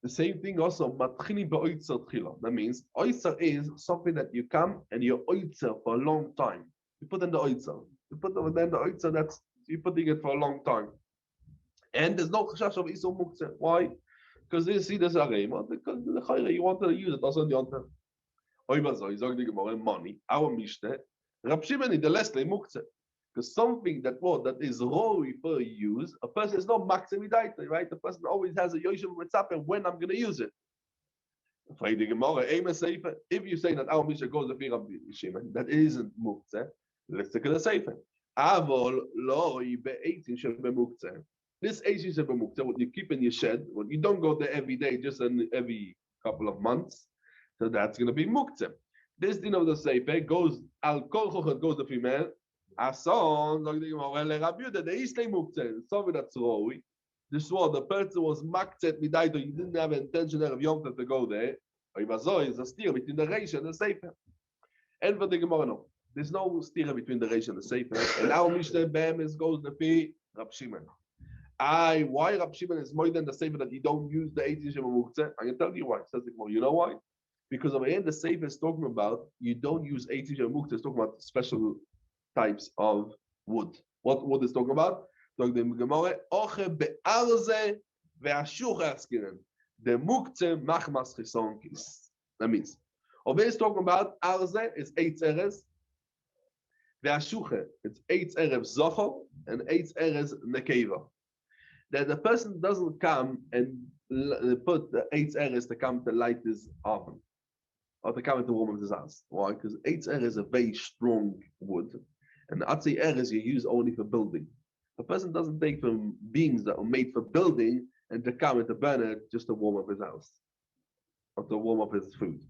The same thing also, matchini be'oitzer tchila. That means oitzer is something that you come and you're oitzer for a long time. You put in the oitzer. You put over there in the oitzer, that's you're putting it for a long time. And there's no chashash of isur muktzeh. Why? Because you see there's a reima. Because you want to use it also on the Yontav. Money. Our Mishnah. Rab Shimon the less le muktzeh. Because something that is raw for use, a person is not maximidated, right? The person always has a yoshem mitzapeh when I'm going to use it. If you say that our Mishnah goes to Rab Shimon, that isn't muktzeh. Let's take the sefer. Avol lo be'eitin shel b'muktzeh. This eitin shel b'muktzeh, what you keep in your shed, what you don't go there every day, just every couple of months. So that's going to be muktzeh. This din of the sefer goes al kol chochet goes the female. Ason like the Gemara le Rabbi Yehuda the islay muktzeh. So that's roi. This was the person was maktzet midaito. You didn't have intention of Yom Tov to go there. Oivazoi is a steer between the Reish and the sefer. And for the Gemara no. There's no steer between the Reish and the sefer. And our Mishnah Be'emes goes the fee Rab Shimon. Why Rab Shimon is more than the sefer that you don't use the 18 Shema muktzeh? I can tell you why. Says the Gemara. You know why? Because over here the sefer is talking about you don't use 18 Shema muktzeh. It's talking about special types of wood. What wood is talking about? Talking the Gemara. Oche be'arze ve'ashucha askiren. The muktzeh machmas chison kis. That means over here is talking about arze is 8 eres. Ve'ashucha it's 8 eres zochor and 8 eres nekeva. That the person doesn't come and put the 8 eres to come to light his oven or to come to warm his house. Why? Because 8 eres is a very strong wood, and the atzi eres you use only for building. The person doesn't take from beings that are made for building and to come and to burn it just to warm up his house or to warm up his food.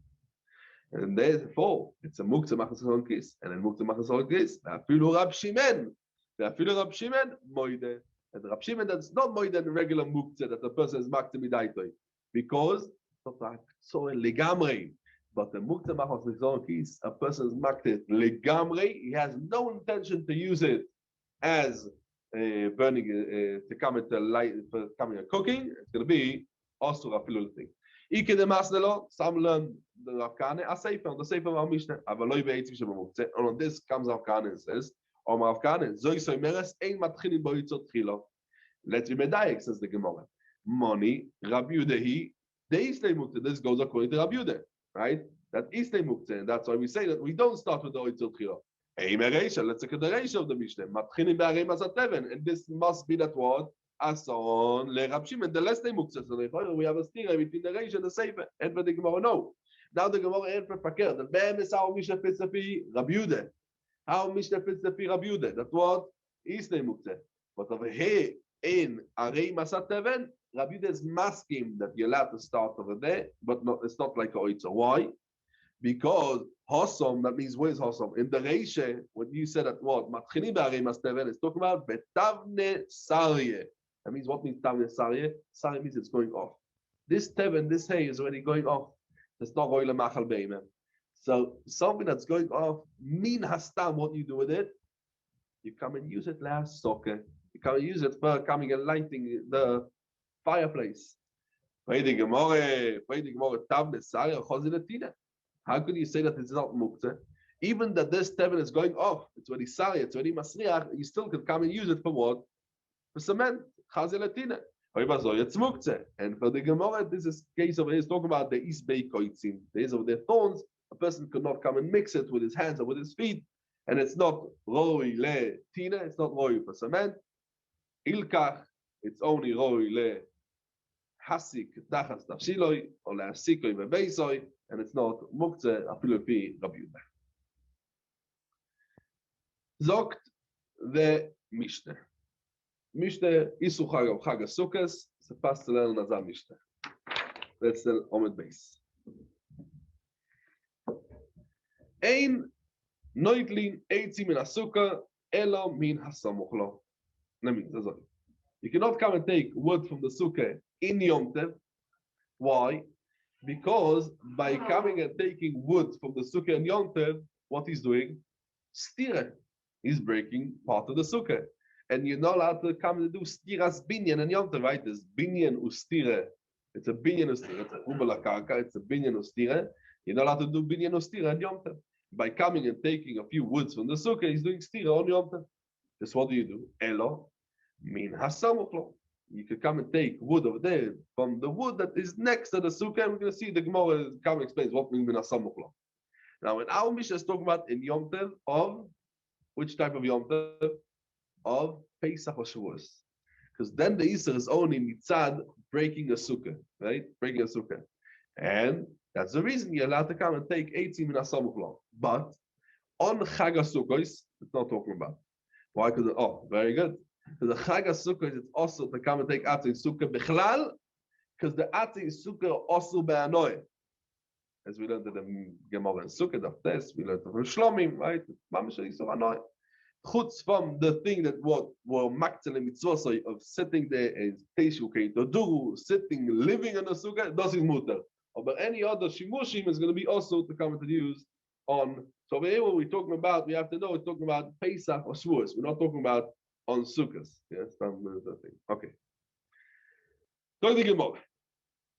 And therefore, it's a muktzeh machas kis, and in muktzeh machas kis, afilu Rab Shimon, moide. And Rab Shimon, that's not more than regular muktzeh that the person is maktzeh midaitoi, because so legamrei. But the muktzeh machas kis, a person is maktzeh legamrei. He has no intention to use it as burning to come into light for coming and cooking. It's going to be also afilu thing. Ike de masnelo, some learn the Rav Kahane, a sefer, the sefer of our Mishnah. Avaloi be'etzim shebamuktzeh. And on this comes Rav Kahane and says, Rav Kahane, zoi soimeres ein matchinin bo yitzot tchilo. Let's be medayek, says the Gemara. Money, Rabbi Yehuda, the islay muktzeh. This goes according to Rabbi Yehuda, right? That islay muktzeh, and that's why we say that we don't start with the yitzot tchilo. Ein mereisha, let's look at the reisha of the Mishnah. Matchinin be'arei masateven, and this must be that word. Ason le Rab Shimon, the less they muktzeh. So we have a steer between the Reish and the Sefer. And for the Gemara, no. Now the Gemara and for Fakir. The Be'em is how Mishnah fits the fee Rabbi Yehuda. How Mishnah fits the fee Rabbi Yehuda. That what is the muktzeh. But over here in Arei Masat Teven, Rabbi Yehuda is masking that you're allowed to start over there, but not. It's not like a oitza. Why? Because Hosom, that means where's Hosom? In the Reish, when you said that what Matchini be'Arei Masat Teven, it's talking about Betavne Sarye. That means what means Tavne Sarye? Sarye means it's going off. This Teven, this hay is already going off. It's not Roile Machal Be'imeh. So something that's going off, min hastam, what you do with it? You come and use it last socket. You come and use it for coming and lighting the fireplace. How could you say that it's not muktzeh? Even that this Teven is going off, it's already Sarye, it's already Masriach, you still can come and use it for what? For cement. It's muktzeh. And for the Gemara, this is case of he's talking about the isbei koitzim. Days of their thorns, a person could not come and mix it with his hands or with his feet, and it's not roi le tina, it's not roi for cement. Ilkach, it's only roi le hasik tachas tafshiloi or le hasikoi bebeisoi, and it's not muktzeh afilu pi Rabbi Yehuda. Zogt the Mishnah. Mishnah Isu Chagav Chaga Sukkos. It's a past to learn Nazar Mishnah. Let's tell Omed Beis. Ein noitlin eitzim min hasukah elo min hasamuch lo. That means you cannot come and take wood from the sukkah in Yom Tov. Why? Because by coming and taking wood from the sukkah in Yom Tov, what he's doing? Stira. He's breaking part of the sukkah. And you're not allowed to come and do stiras binyan and Yom Tov, right? There's binyan ustira. It's a binyan ustira. It's a hubala karka. It's a binyan ustira. You're not allowed to do binyan ustira and Yom Tov. By coming and taking a few woods from the sukkah, he's doing stira on Yom Tov. Just what do? Elo min hasamuchlo. You could come and take wood over there from the wood that is next to the sukkah. And we're going to see the Gemara come and explains what means min hasamuchlo. Now, in our Mishnah is talking about in Yom Tov of which type of Yom Tov? Of Pesach or Shavuos, because then the Isser is only mitzad breaking a sukkah, right? Breaking a sukkah, and that's the reason you're allowed to come and take 18 min hasamuchlo. But on Chag HaSukkos, it's not talking about. Why? Because very good. Because the Chag HaSukkos, it's also to come and take atzei sukkah bichlal, because the atzei sukkah also be'anoy. as we learned in the Gemara and Sukkot of this, we learned from Shlomim, right? Chutz from the thing that what were maktel mitzvah of sitting there as teishuke to do, sitting, living in a sukkah, doesn't mutter. But any other shimushim is going to be also to come into use on. So over here, what we're talking about, we have to know we're talking about Pesach or Shavuos. We're not talking about on sukkahs. Yes, the thing. Okay. So the Gemara.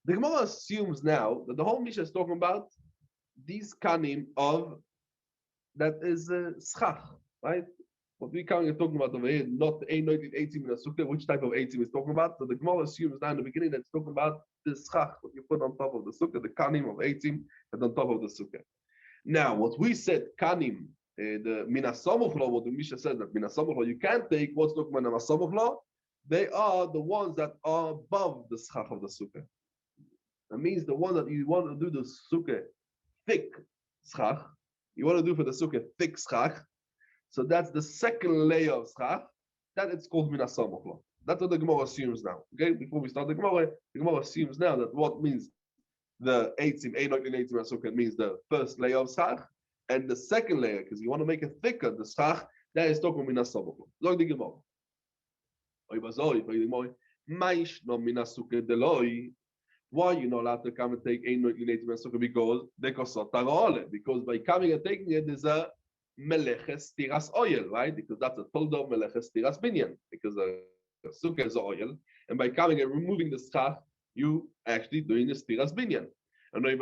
The Gemara assumes now that the whole Mishnah is talking about these kanim of that is schach, right? What we are talking about over here, not a 1918 in a sukkah, which type of 18 is talking about. So the Gemara assumes now in the beginning that it's talking about the schach, what you put on top of the sukkah, the kanim of 18, and on top of the sukkah. Now, what we said, kanim, the minasamuchlo, what the Mishnah said that minasamuchlo, you can't take what's talking about minasamuchlo. They are the ones that are above the schach of the sukkah. That means the one that you want to do the sukkah thick schach, you want to do for the sukkah thick schach. So that's the second layer of schach. That it's called minasamuchlo. That's what the Gemara assumes now. Okay, before we start the Gemara assumes now that what means the 18 sukkah means the first layer of schach, and the second layer, because you want to make it thicker, the schach, that is talking minasamuchlo. Look the Gemara. Why are you not allowed to come and take a sukkah? Because by coming and taking it is a meleches tiras oil, right? Because that's a toldo meleches tiras binyan. Because the sukkah is oil, and by coming and removing the schach, you actually doing this tiras binyan. And what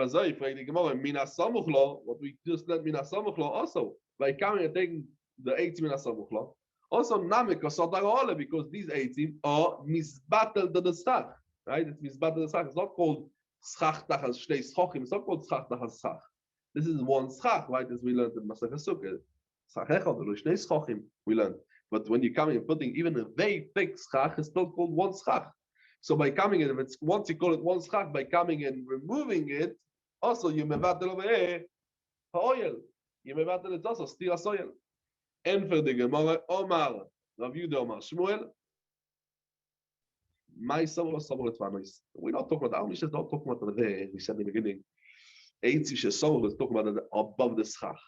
we just learned minasamuchlo also by coming and taking the 18 minasamuchlo, also namik or because these 18 are misbatel to the schach. Right? It's misbatel the schach. It's not called schach tachas shtei schachim. It's not called schach tachas schach. This is one schach, right? As we learned in Masechet Sukkot. Schach echad or shtei schachim. We learned. But when you're coming and putting even a very thick schach, it's still called one schach. So by coming in, if it's once you call it one schach, by coming and removing it, also you mevatel over here oil. You mevatel it's also stiras oil. And for the Gemara, Omar, Rav Yehuda Omar, Shmuel. My summer we're not talking about the Amish is not talking about over there. We said in the beginning, 80 Shesol is talking about above the schach.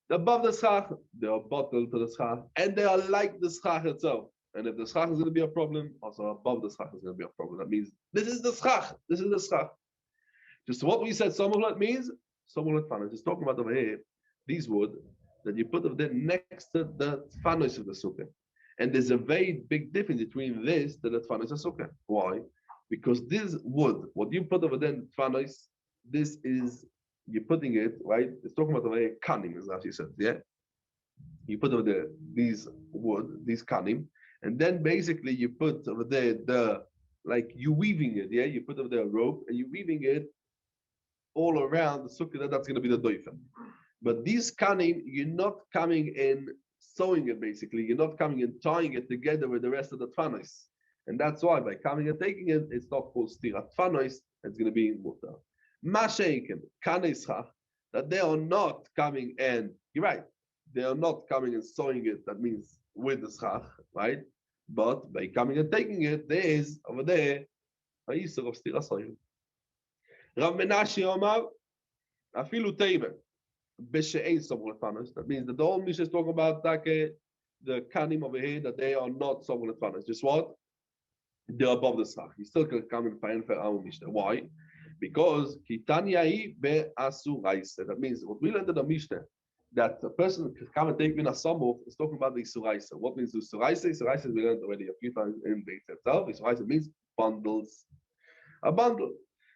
Above the schach, they are bottled to the schach, and they are like the schach itself. And if the schach is going to be a problem, also above the schach is going to be a problem. That means this is the schach. This is the schach. Just what we said, Samachlat means Samachlat Fanos. It's talking about over here these wood that you put over there next to the Fanos of the sukkah. And there's a very big difference between this to the Fanos of sukkah. Why? Because this wood, what you put over there in Fanos, this is you're putting it right. It's talking about over here kanim, as she said. Yeah, you put over there these wood, these kanim. And then basically you put over there the, like you weaving it, yeah? You put over there a rope and you're weaving it all around the sukkah, that's going to be the doifen. But these kanim, you're not coming in sewing it basically, you're not coming and tying it together with the rest of the tfanos. And that's why by coming and taking it, it's not called stirat tfanos, it's going to be in mutar. Masechet, kaneschach, that they are not coming and, you're right, they are not coming and sewing it, that means with the schach, right? But by coming and taking it, there is over there a yisur of stiras oil. Rav Menashe Omar, afilu teimer, b'she'ein sobor lefanos. That means that the whole Mishnah is talking about the kanim over here, that they are not sobor lefanos. Just what? They're above the schach. You still can come and find for our Mishnah. Why? Because kitanyai be'asuraisa. That means what we learned in the Mishnah, that a person can come and take min asamov is talking about the Isuraisa. What means the Isuraisa? Isuraisa we learned already a few times in Beitza itself. Isuraisa means bundles. A bundle.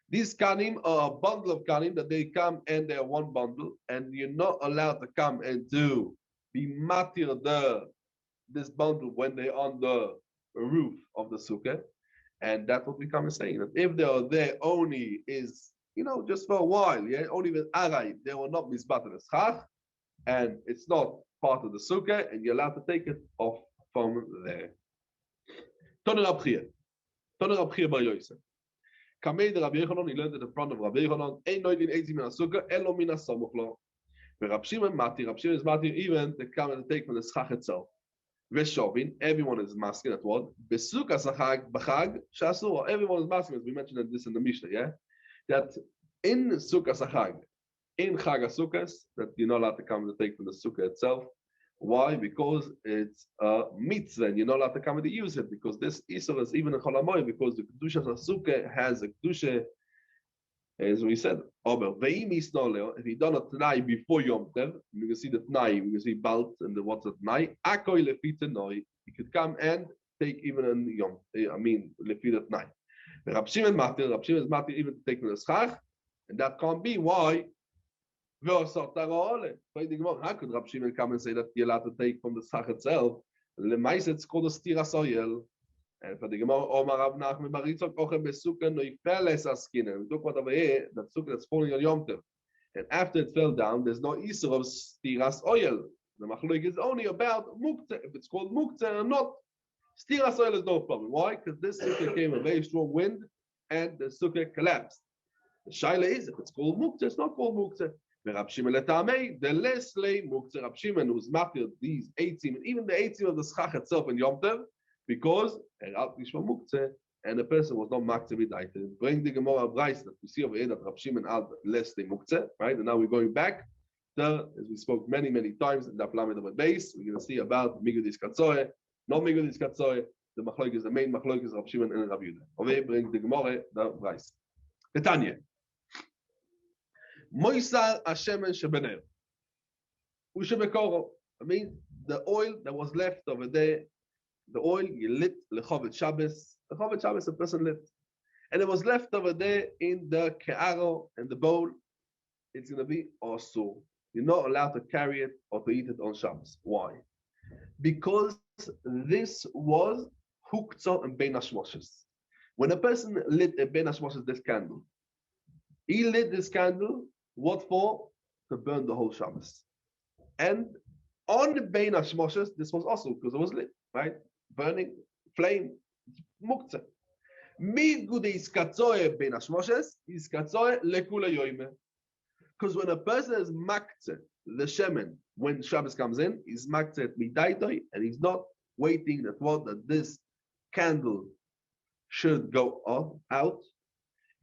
These kanim are a bundle of kanim that they come and they are one bundle, and you're not allowed to come and to be matir this bundle when they're on the roof of the sukkah. And that's what we come and saying. That if they are there only is, just for a while, yeah, only with aray, they will not be zbatel eschach. And it's not part of the sukkah, and you're allowed to take it off from there. Toner Abchir Bar Yosef. Kamei de Rabbi Yochanan, he learned in the front of Rabbi Yochanan, Ein noidin eizim min sukkah, elo min asamuchlo. Rab Shimon is mati even to come and take from the schach itself. Veshovin, everyone is masking at what? Besukkah sachag b'chag shasur. Everyone is masking, as we mentioned this in the Mishnah, yeah? That in Sukkah Sachag, in Chag HaSukkos, that you're not allowed to come to take from the Sukkah itself. Why? Because it's a mitzvah, and you're not allowed to come and use it, because this Isur is even a Chol HaMoed, because the Kedusha of Sukkah has a Kedusha, as we said, if he done a Tnai before Yom Tov, you can see the Tnai, you can see Balt and the what's a Tnai, Akoy Lefi Tnai, he could come and take even a Yom, Lefi the Tnai. Rab Shimon is matir even to take from the Schach, and that can't be. Why? How could Rab Shimon come and say that you're allowed to take from the Schach itself? Lemais, it's called a Stira Soyel. And for the Gemara, Omar Rav Nachman bar Yitzchak, Ochem beSukkah noifeles askinen. We talk about over here that Sukkah that's falling on Yom Tov, and after it fell down, there's no Isur of Stiras Oyel. The Machlok is only about Muktzeh. If it's called Muktzeh or not, Stiras Oyel is no problem. Why? Because this Sukkah came a very strong wind, and the Sukkah collapsed. The Shaila is, if it's called Muktzeh, it's not called Muktzeh. Rab Shimon letamei, the lesle Muktzeh. Rab Shimon who's matir these 18, and even the 18 of the Schach itself in Yom Tov, because and the person was not maktzeh b'daita. Bring the Gemara Bryce that we see over here that Rab Shimon ad lesle Muktzeh, right? And now we're going back to, as we spoke many times in the Plamed of the base, we're going to see about Migudis Katzoe, not Migudis Katzoe. The machlok is the main machlok is Rab Shimon and Rab Yehuda. Over here, bring the Gemara the Bryce. Ketanya. Moisar Hashemen shebener. Ushebekoro. I mean, the oil that was left over there, the oil you lit lechovet Shabbos. The chovet Shabbos a person lit, and it was left over there in the ke'aro and the bowl. It's going to be also. You're not allowed to carry it or to eat it on Shabbos. Why? Because this was huktzah and bein hashmoshes. When a person lit a bein hashmoshes, this candle, he lit this candle. What for? To burn the whole Shabbos. And on the bein hashmoshes, this was also because it was lit, right? Burning flame, muktzah. Mi gude iskatzoe bein hashmoshes, iskatzoe lekula yoime. Because when a person is maktzeh, the shemen, when Shabbos comes in, he's maktzeh midaitoi, and he's not waiting that this candle should go out,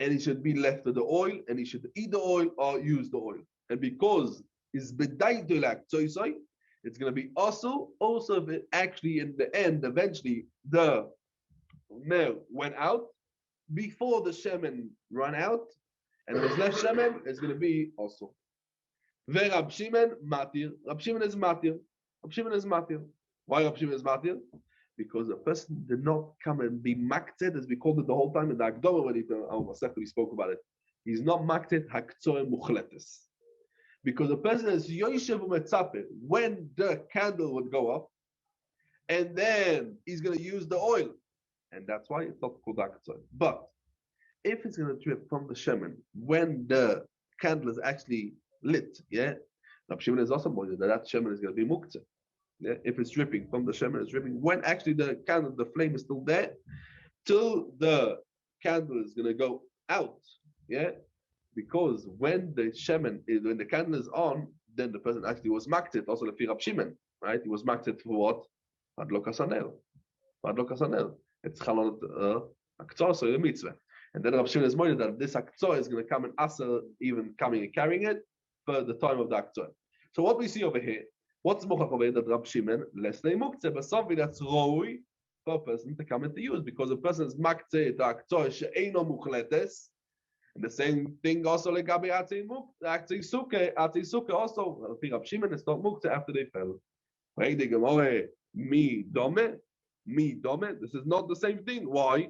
and it should be left with the oil, and he should eat the oil or use the oil. And because it's bedaitoi laktzoi, it's going to be also if it actually in the end, eventually, the mel went out, before the shemen ran out, and it was left shemen, it's going to be also. Rab Shimon matir. Rab Shimon is matir. Rab Shimon is matir. Why Rab Shimon is matir? Because the person did not come and be maktzed, as we called it the whole time in the Agdorah when we spoke about it. He's not maktzed haktzor muchletes. Because the person is yoshev umetzape when the candle would go up, and then he's going to use the oil, and that's why it's not called haktzor. But if it's going to drip from the shemen when the candle is actually lit, yeah, Rab Shimon is also pointed that shemen is going to be muktzeh. Yeah, if it's dripping from the shemen, it's dripping when actually the candle, the flame is still there, till the candle is going to go out. Yeah, because when the candle is on, then the person actually was maktzeh. Also, the Rab Shimon, right? He was maktzeh for what? Padlok hasanel. Padlok hasanel. It's chalon aktzor, so the mitzvah. And then Rab Shimon is pointed that this aktzor is going to come and asa even coming and carrying it for the time of the aktzor. So what we see over here, what's mochach over here that Rab Shimon lesnei muktzeh, but something that's roi for a person to come and to use, because a person is maktzeh the aktzor she'eino muchletes, and the same thing also legabe atzei sukkah also. Rab Shimon is not muktzeh after they fell. Right? The Gemara mi dome. This is not the same thing. Why?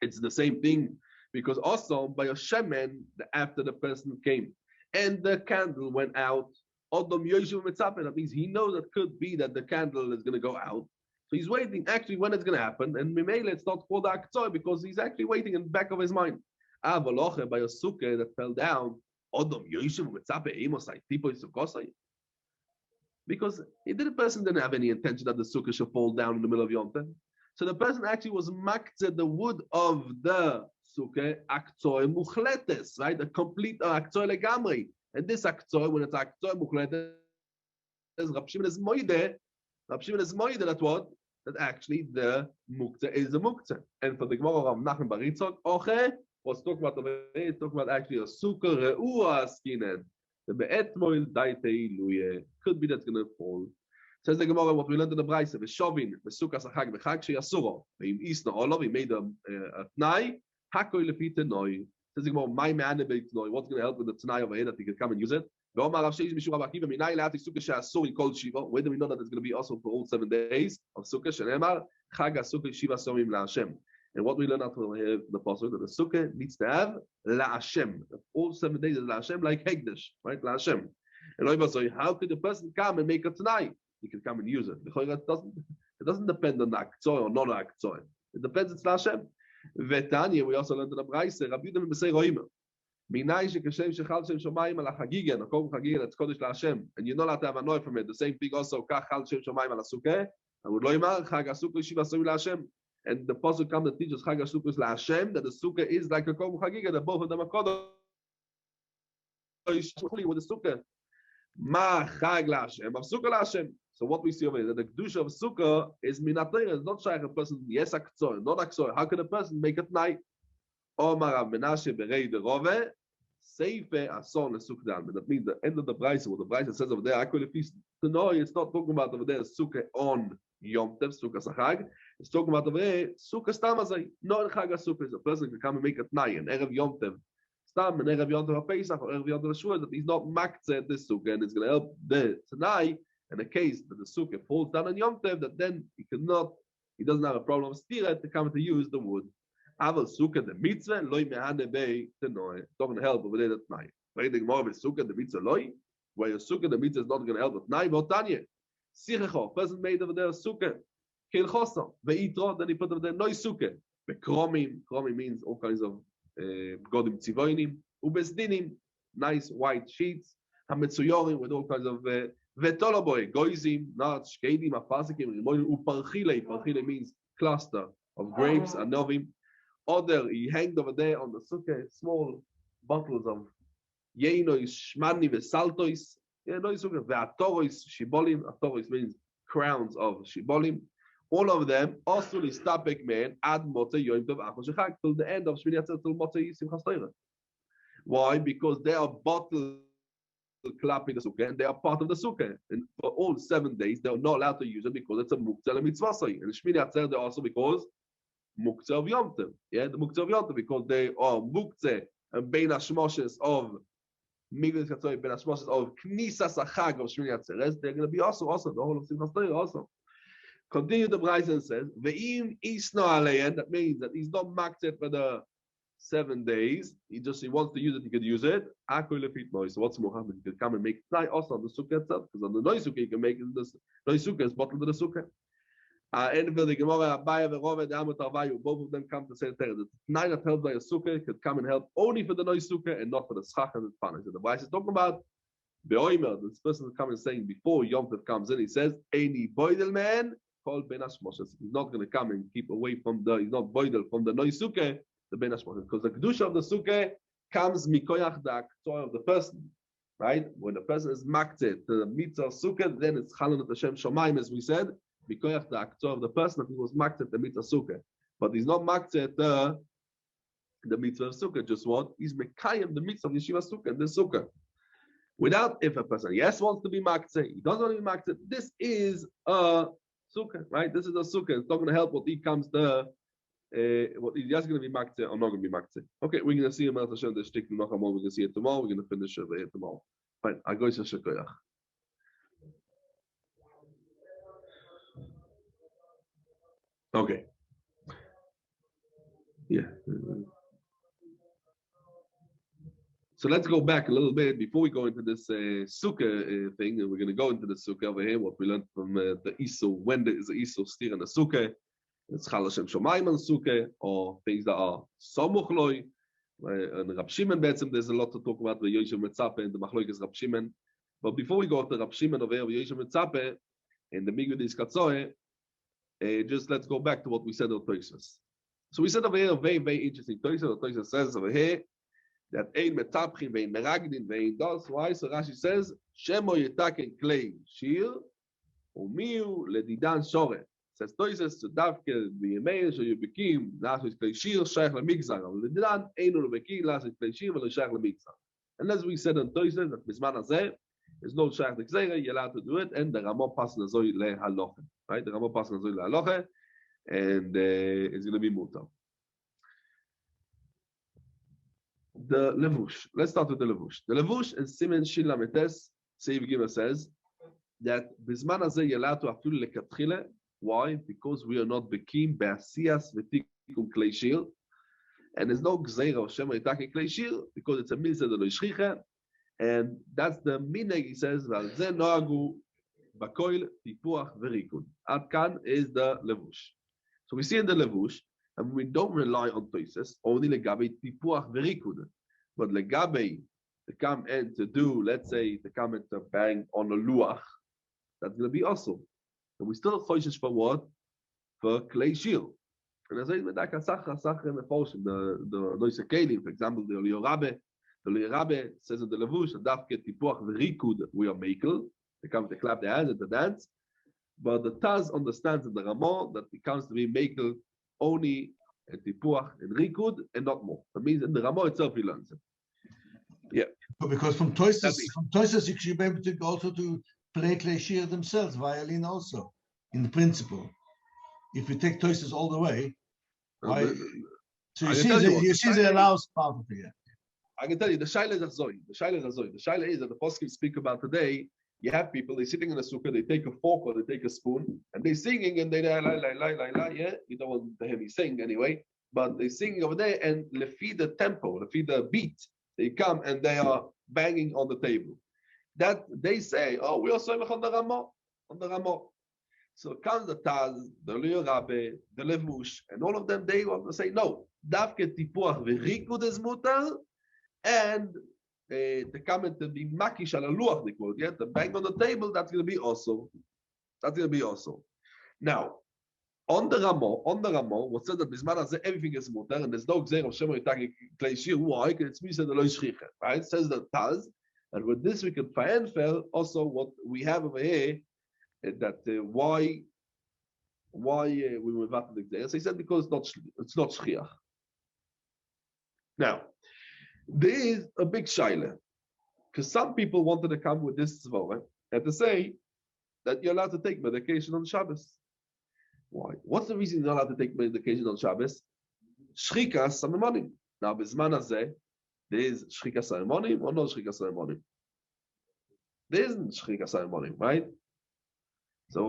It's the same thing because also by a shemen, after the person came and the candle went out, that means he knows that could be that the candle is going to go out. So he's waiting actually when it's going to happen. And Mimele, it's not called aktzor because he's actually waiting in the back of his mind. By a sukkah that fell down, because the person didn't have any intention that the sukkah should fall down in the middle of Yom Tov. So the person actually was maktzeh the wood of the sukkah aktzor muchletes, right? A complete aktzor legamri. And this aktzor, when it's aktzor muchletes, Rab Shimon is moide. Rab Shimon is moide that what? That actually the muktzeh is a muktzeh. And for the Gemara Rav Nachman bar Yitzchak, oche What's talking about over here? It's talking about actually a sukkah re'ua askinen. The be'etmoil daitei luye. Could be that's going to fall. Says the Gemara, what we learned in the Beitza, v'shovin, v'sukas hachag, v'chag she'asuro, v'im isna olav, he made a tnai, hakoi lefi tenoi. Says the Gemara, my man tenoi, what's going to help with the tnai over here that he can come and use it? V'omar Rav Sheish Mishur Rav Akiva, minai le'ati sukkah she'asur, he called Shiva. Where do we know that it's going to be also for all 7 days of sukkah? She'nemar, chag ha'sukkah Shiva somim la'Hashem. And what we learn out from here, the pasuk, that the sukkah needs to have la'Hashem. All 7 days is la'Hashem, like Hekdesh, right? La'Hashem. And how could the person come and make a tnai? He can come and use it. It doesn't depend on Aktsoi or not Aktsoi. It depends, it's Hashem. Vetanya, we also learned in the Beitza, Rabbi Yudah Mesei Roimer. Minai shekashem shechal shem shomayim ala chagiga, nakom chagiga, that's Kodesh LaHashem. And you're not allowed to have a noise from it. The same thing also, kach chal shem shomayim ala sukkah. And would loimar, chag ha-sukkah shiva soim LaHashem. And the pasuk comes and teaches chag ha-sukkah is LaHashem, that the sukkah is like a kom chagiga, that both of them are Kodesh. With the sukkah. Ma chag LaHashem, of sukkah LaHashem. So what we see over here, that the kedusha of sukkah is minatayra. It's not shaykh a person. Yes, aktzor, not aktzor. How can a person make it night? Omar Rav Menashe berei derove seife ason lesukdan. But that means the end of the Beitza. What the Beitza says over there, akol feast. To know, it's not talking about over there sukkah on Yom Tov, sukkah sachag. It's talking about over there sukkah stamazay, not chag sukkah. A person can come and make it night and erev Yom Tov. Stam and erev Yom Tov Pesach or erev Yom Tov Shua, that he's not maktzeh this sukkah and it's going to help the tonight. In the case that the sukkah falls down on Yom Tov, that then he doesn't have a problem of stira to come to use the wood. Aval sukkah the mitzvah loy mehane bei tenoi. It's not going to help over there at night. Reading more of sukkah the mitzvah loy, where your sukkah the mitzvah is not going to help at night. But Tanya, sichecho, person made over there a sukkah, kel chosa, veitro, then he put over there no sukkah. Bekromim, kromim means all kinds of godim tzivoinim, ubesdinim, nice white sheets, hametzuyorim with all kinds of Vetoloboy, goizim, not shkedim, afasikim, uparchile. Parchile means cluster of grapes, anovim. Other, he hanged over there on the sukkah, small bottles of yeinois, shmani, vesaltois. Yeah, no sukkah. Ve'atorois, shibolim. Atorois means crowns of shibolim. All of them, also istapek man, ad motze yom tov achos shechag, till the end of Shmini Atzeret, till motze simchas Torah. Why? Because they are bottles clapping the sukkah, and they are part of the sukkah. And for all 7 days, they are not allowed to use it because it's a muktzah and mitzvah. And Shmini Atzeret, they also because muktzah of Yom Tov. Yeah, the muktzah of Yom Tov, because they are muktzah and bein hashmoshes of Migdal Katzoy, bein hashmoshes of Knisas Achag of Shmini Atzeret. They're going to be also the whole of Simchas Torah also. Continue the Beitza and says, Ve'im isno alein, that means that he's not maktzeh for the 7 days. He wants to use it, he could use it. So what's more happening? He could come and make tonight also on the sukkah itself, because on the noy sukkah, you can make this noy sukkah is bottled to the sukkah. And for the Gemara, Abaya, Verove, the Amot Arvayu, both of them come to say that tonight that helped by a sukkah could come and help only for the noy sukkah and not for the schach and the panis. So the Beitza is talking about Beoimer, this person is coming and saying before Yom Tov comes in, he says, Eini boidel man, called Ben Hashmoshes. He's not going to come and keep away from he's not boidel from the noy sukkah. The Ben Hashmoshes, because the kedusha of the sukkah comes mikoyach the aktzor of the person, right? When the person is maktzeh to the mitzvah of sukkah, then it's chalon at Hashem shomayim, as we said, mikoyach the aktzor of the person that he was maktzeh the mitzvah sukkah, but he's not maktzeh the mitzvah of sukkah. Just what? He's mekayim the mitzvah of yeshiva sukkah, the sukkah. Without, if a person wants to be maktzeh, he doesn't want to be maktzeh. This is a sukkah, right? This is a sukkah. It's not going to help what he comes to. What is just going to be maktzeh or not going to be maktzeh? Okay, we're going to see him the shtick noch amol. We're going to see it tomorrow. We're going to finish it tomorrow. Fine. I go to Shekoyach. Okay. Yeah. So let's go back a little bit before we go into this sukkah thing. And we're going to go into the sukkah over here. What we learned from the Isul. When there is the Isul steer in the sukkah. It's Chal Hashem Shomayim on Sukkah, or things that are Somuch Loi. And Rab Shimon, there's a lot to talk about the Yoshem Metzape and the Machloikes Rab Shimon. But before we go to Rab Shimon over here, Yoshem Metzape and the Migudis Katzoe, just let's go back to what we said on Toisos. So we said over here a very, very interesting Toisos. Toisos says over here that Ein Metapchim, Vein Meragdin, Vein Dos. Why? So Rashi says, Shemo Yetaken Klei Shir, Umiu Ledidan Shoret. says Toises, Davke, Biyemei, so you became, last is Kleishir, Shaykh Lemigzar, Lidan, Einu Lebeki, last is Kleishir, and Shaykh Lemigzar. And as we said on Toises, that Bisman Azeh, there's no Shaykh Lemigzar, you're allowed to do it, and the Ramah passes Azoi Le Haloche, right? The Ramah passes Azoi Le Haloche, and it's going to be mutar. The levush. Let's start with the levush. The levush in Simen Shin Lametes, Seif Gimel says that Bisman Azeh you're allowed to afil lekatchile. Why? Because we are not bekim be'asiyas v'tikum kleishir, and there's no gzeira of shema itakin kleishir because it's a milsa de lo yishchicha, and that's the mineg. He says v'alzeh noagu bakoil tipuach v'rikun. Ad kan is the levush. So we see in the levush, and we don't rely on toises only legabe tipuach v'rikun, but legabe to come and to do, let's say, to come and to bang on a luach, that's going to be also. And we still choishes for what? For clay shield. And as I said, the Noise Kelim, for example, the Lio Rabbe says in the Levush, and Dafke Tipuach V'Rikud, we are makel. They come to clap their hands and to dance. But the Taz understands in the Ramah that it comes to be makel only at Tipuach and Rikud and not more. That means in the Ramah itself he learns it. Yeah. But because from Toises you should be able to also to play kleshir themselves, violin also, in the principle. If you take Toises all the way, why? So you see the allows part of it. I can tell you, the shaila is azoi. The shaila is that the poskim speak about today. You have people, they're sitting in a sukkah, they take a fork or they take a spoon, and they're singing and they yeah. You don't want to hear me sing anyway, but they're singing over there and lefi the tempo, lefi the beat, they come and they are banging on the table. That they say, oh, we are soimach on the Ramah. So comes the Taz, the Lio Rabbe, the Levush, and all of them, they want to say, no, Davke Tipuach V'Rikud is mutar, and to come and to be makish al luach, they quote, yeah, the bang on the table, that's going to be also. Now, on the Ramah, what says that Bisman Azeh everything is mutar, and there's no gzeir of Shema Yitaki Kleishir. Why? Because it's misad lo yishchicha, right? It says the Taz. And with this, we can find also what we have over here, that why we were vatal there. So he said because it's not shchiach. Now, there is a big shaila, because some people wanted to come with this tzvora and to say that you're allowed to take medication on Shabbos. Why? What's the reason you're not allowed to take medication on Shabbos? Shchikas samamonim. Now, bisman hazeh, there is shchikas samamonim or no shchikas samamonim? There isn't shchikas samamonim, right? So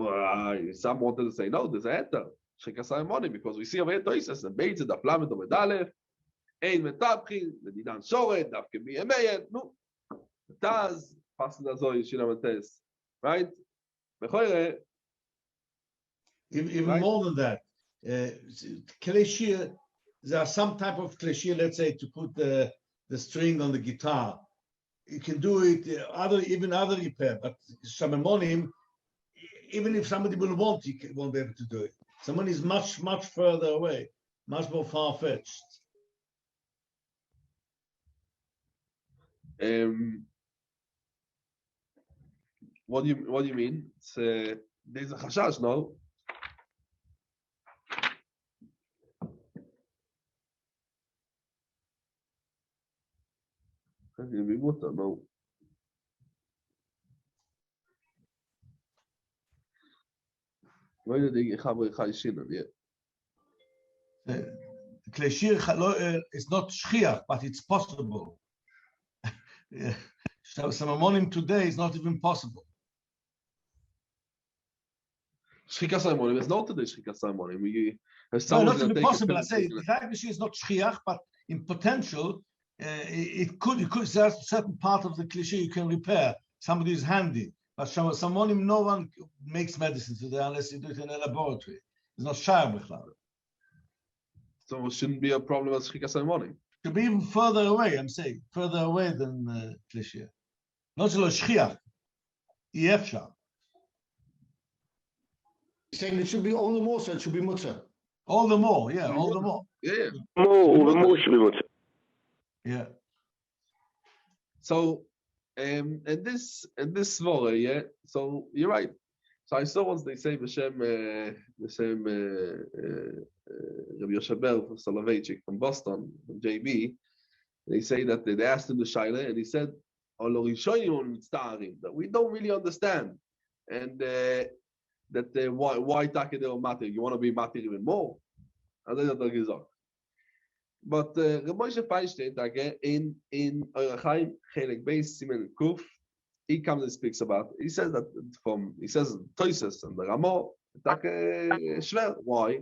some wanted to say no. There's a heter shchikas samamonim because we see over here toises and Beitza daf lamed or medalef ein metabchin ledidan shoret dafke biyemeyen. No, Taz passing azoi shilamates, right? Even right? more than that, kleshir. There are some type of kleshir, let's say, to put the string on the guitar. You can do it even other repair, but samamonim, even if somebody will want, he won't be able to do it. Someone is much further away, much more far-fetched. What do you mean? There's a chashash, no? No. Kleshir is not shchiach, but it's possible. So samamonim today is not even possible. Shchikas samamonim is not today. Shchikas samamonim. No, not even possible. I say the kleshir is not shchiach, but in potential, it could. There's a certain part of the kleshir you can repair. Somebody is handy. But samamonim, no one makes medicine today unless you do it in a laboratory. It's not shayar b'chlal. So it shouldn't be a problem with shchikas samamonim. To be even further away, I'm saying, further away than kleshir. Not so shchiach. Yefshar. Saying it should be all the more, so it should be mutter. All the more, yeah, all the more. Yeah. More should be mutter. Yeah. So, and this svara, yeah. So you're right. So I saw once they say B'Shem Rabbi Yoshabel Soloveitchik from Boston, from JB. They say that they asked him the Shaila, and he said, that we don't really understand. And why take the matter? You want to be matter even more? But Rabbi Moshe Feinstein, in Eurachaim Chelik Beis Simen Kuf, he comes and speaks about. He says Toises and the Ramo Shver. Why?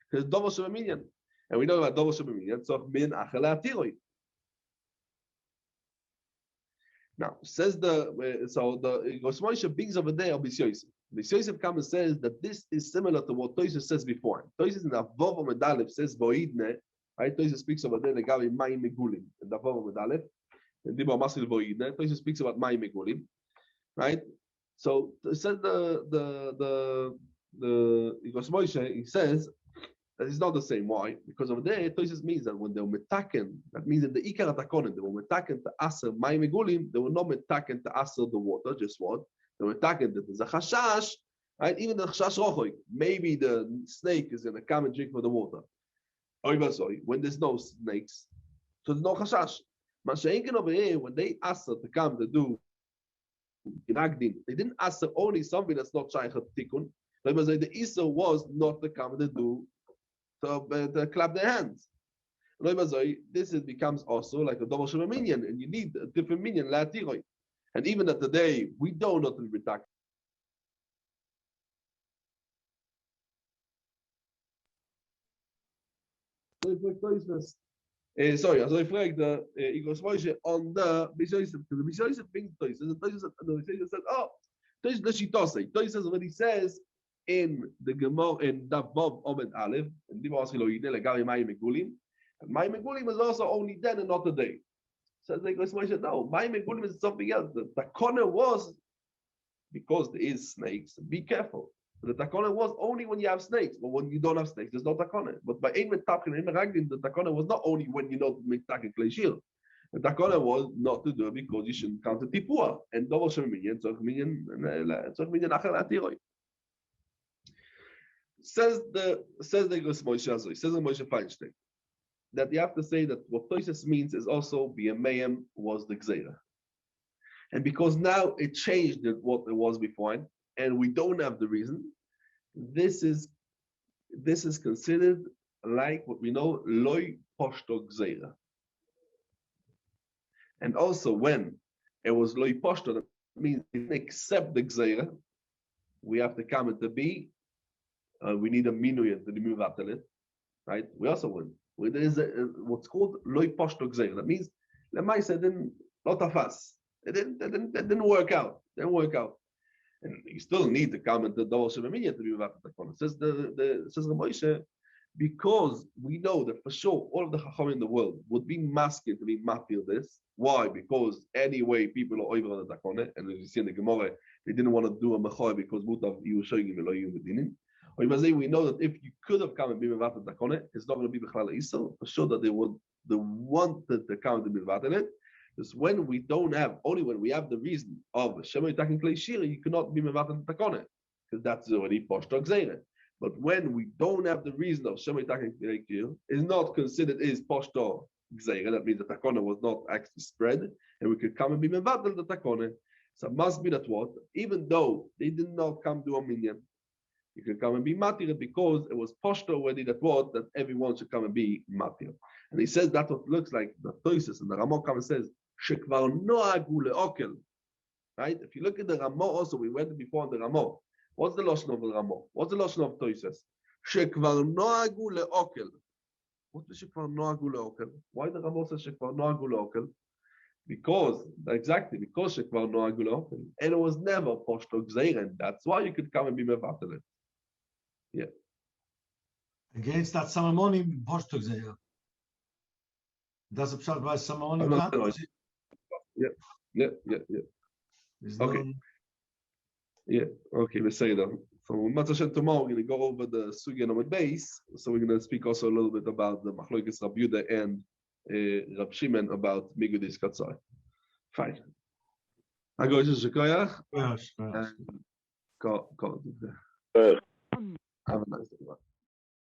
Because Dovo Shemminyan, and we know about Dovo Shemminyan. So min Achela Tiroi. Now says the Rosh Moshe brings over there Bis Yosef. Bis Yosef comes and says that this is similar to what Toises says before. Toises in Avov Medalev says Boidne. Right? Toises speaks over there Legavi Mayim Megulim in Avov Medalev. And Dibor Masil Boidne. Toises speaks about Mayim Megulim. Right? So it says the Rosh Moshe, he says that it's not the same. Why? Because over there, Toises means that when they were metaken, that means that the Ikar Atakonim, they were metaken to Aser Mayim Megulim, they were not metaken to Aser the water, just what? They were metaken that there's a Chashash, right? Even the Chashash Rochoy, maybe the snake is going to come and drink from the water. When there's no snakes, so there's no Chashash. Masechet over here, when they asked to come to do Inagdim, they didn't ask only something that's not Shaykh Tikkun. The Issa was not to come to do to clap their hands. This becomes also like a double Shema minion, and you need a different minion, La Tiroi. And even at today, we don't know to be attacked. Sorry, also I fraged the Igros Moshe on the Bishop, because the Bishop brings Toys, and the Toys said, oh, Toys the Shitose. Toys says what he says in the Gemara in Davov Omed Aleph, and Divas Hiloide, Legari Mayim Megulim. And Mayim Megulim is also only then and not today. Says the Igros Moshe, no, Mayim Megulim is something else. The Takona was because there is snakes, be careful. The takona was only when you have snakes, but when you don't have snakes, there's no takona. But by Ein Metapkin and Ragdim, the takona was not only when you don't make takin kleishir. The takona was not to do it because you shouldn't count the tipua. And double sheminian, tzorch minyan achel atiroi. Says the Gos Moshe Azoi, says the Moshe Feinstein, that you have to say that what Toises means is also BMAM was the Gzeira. And because now it changed what it was before, and we don't have the reason, this is considered like what we know, loy poshto gzeira. And also when it was loy poshto, that means it didn't accept the gzeira, we have to come into be, we need a minuyen to remove after it, right? We also win. There is what's called loy poshto gzeira. That means the Lemaisa didn't lot of us. It didn't work out. And you still need to come into the Dovah Shememinya to be without the Takon. Says the Moshe, because we know that for sure all of the Chacham in the world would be masking to be matir this. Why? Because anyway people are over on the Takon, and as you see in the Gemara, they didn't want to do a Mechor because Mutav you were showing him Elohim Medinin. Or you must say we know that if you could have come and be without the Takon, it's not going to be Bechlal Isel. For sure that they wanted to come to be without it. Because when we don't have, only when we have the reason of Shema Yitakin Klei Shira, you cannot be Mevatan Takone, because that's already Poshtok Zera. But when we don't have the reason of Shema Yitakin Klei Shira, is not considered is Poshtok Zera. That means the Takone was not actually spread, and we could come and be Mevatan the Takone. So it must be that what, even though they did not come to a minyan, you could come and be Matir because it was Poshtok already that what, that everyone should come and be Matir. And he says that's what it looks like the Toises, and the Ramah comes and says, Shekvar noagu leokel. Right? If you look at the Ramah also, we went before on the Ramah. What's the Lashon of the Ramah? What's the Lashon of Toises? Shekvar noagu leokel. What's the Shekvar noagu leokel? Why the Ramah says Shekvar noagu leokel? Because Shekvar noagu leokel. And it was never Poshtok Zeiren. That's why you could come and be Mevatelet. Yeah. Against that ceremony, Poshtok Zeiren. That's a pshat by ceremony. Yeah. Okay. No... Yeah, okay, let's say that. So Masechet tomorrow we're going to go over the Sugya number base. So we're going to speak also a little bit about the Machlokes Rab Yudah and Rab Shimon about Migudis Katzai. Fine. Have a nice day. Bye.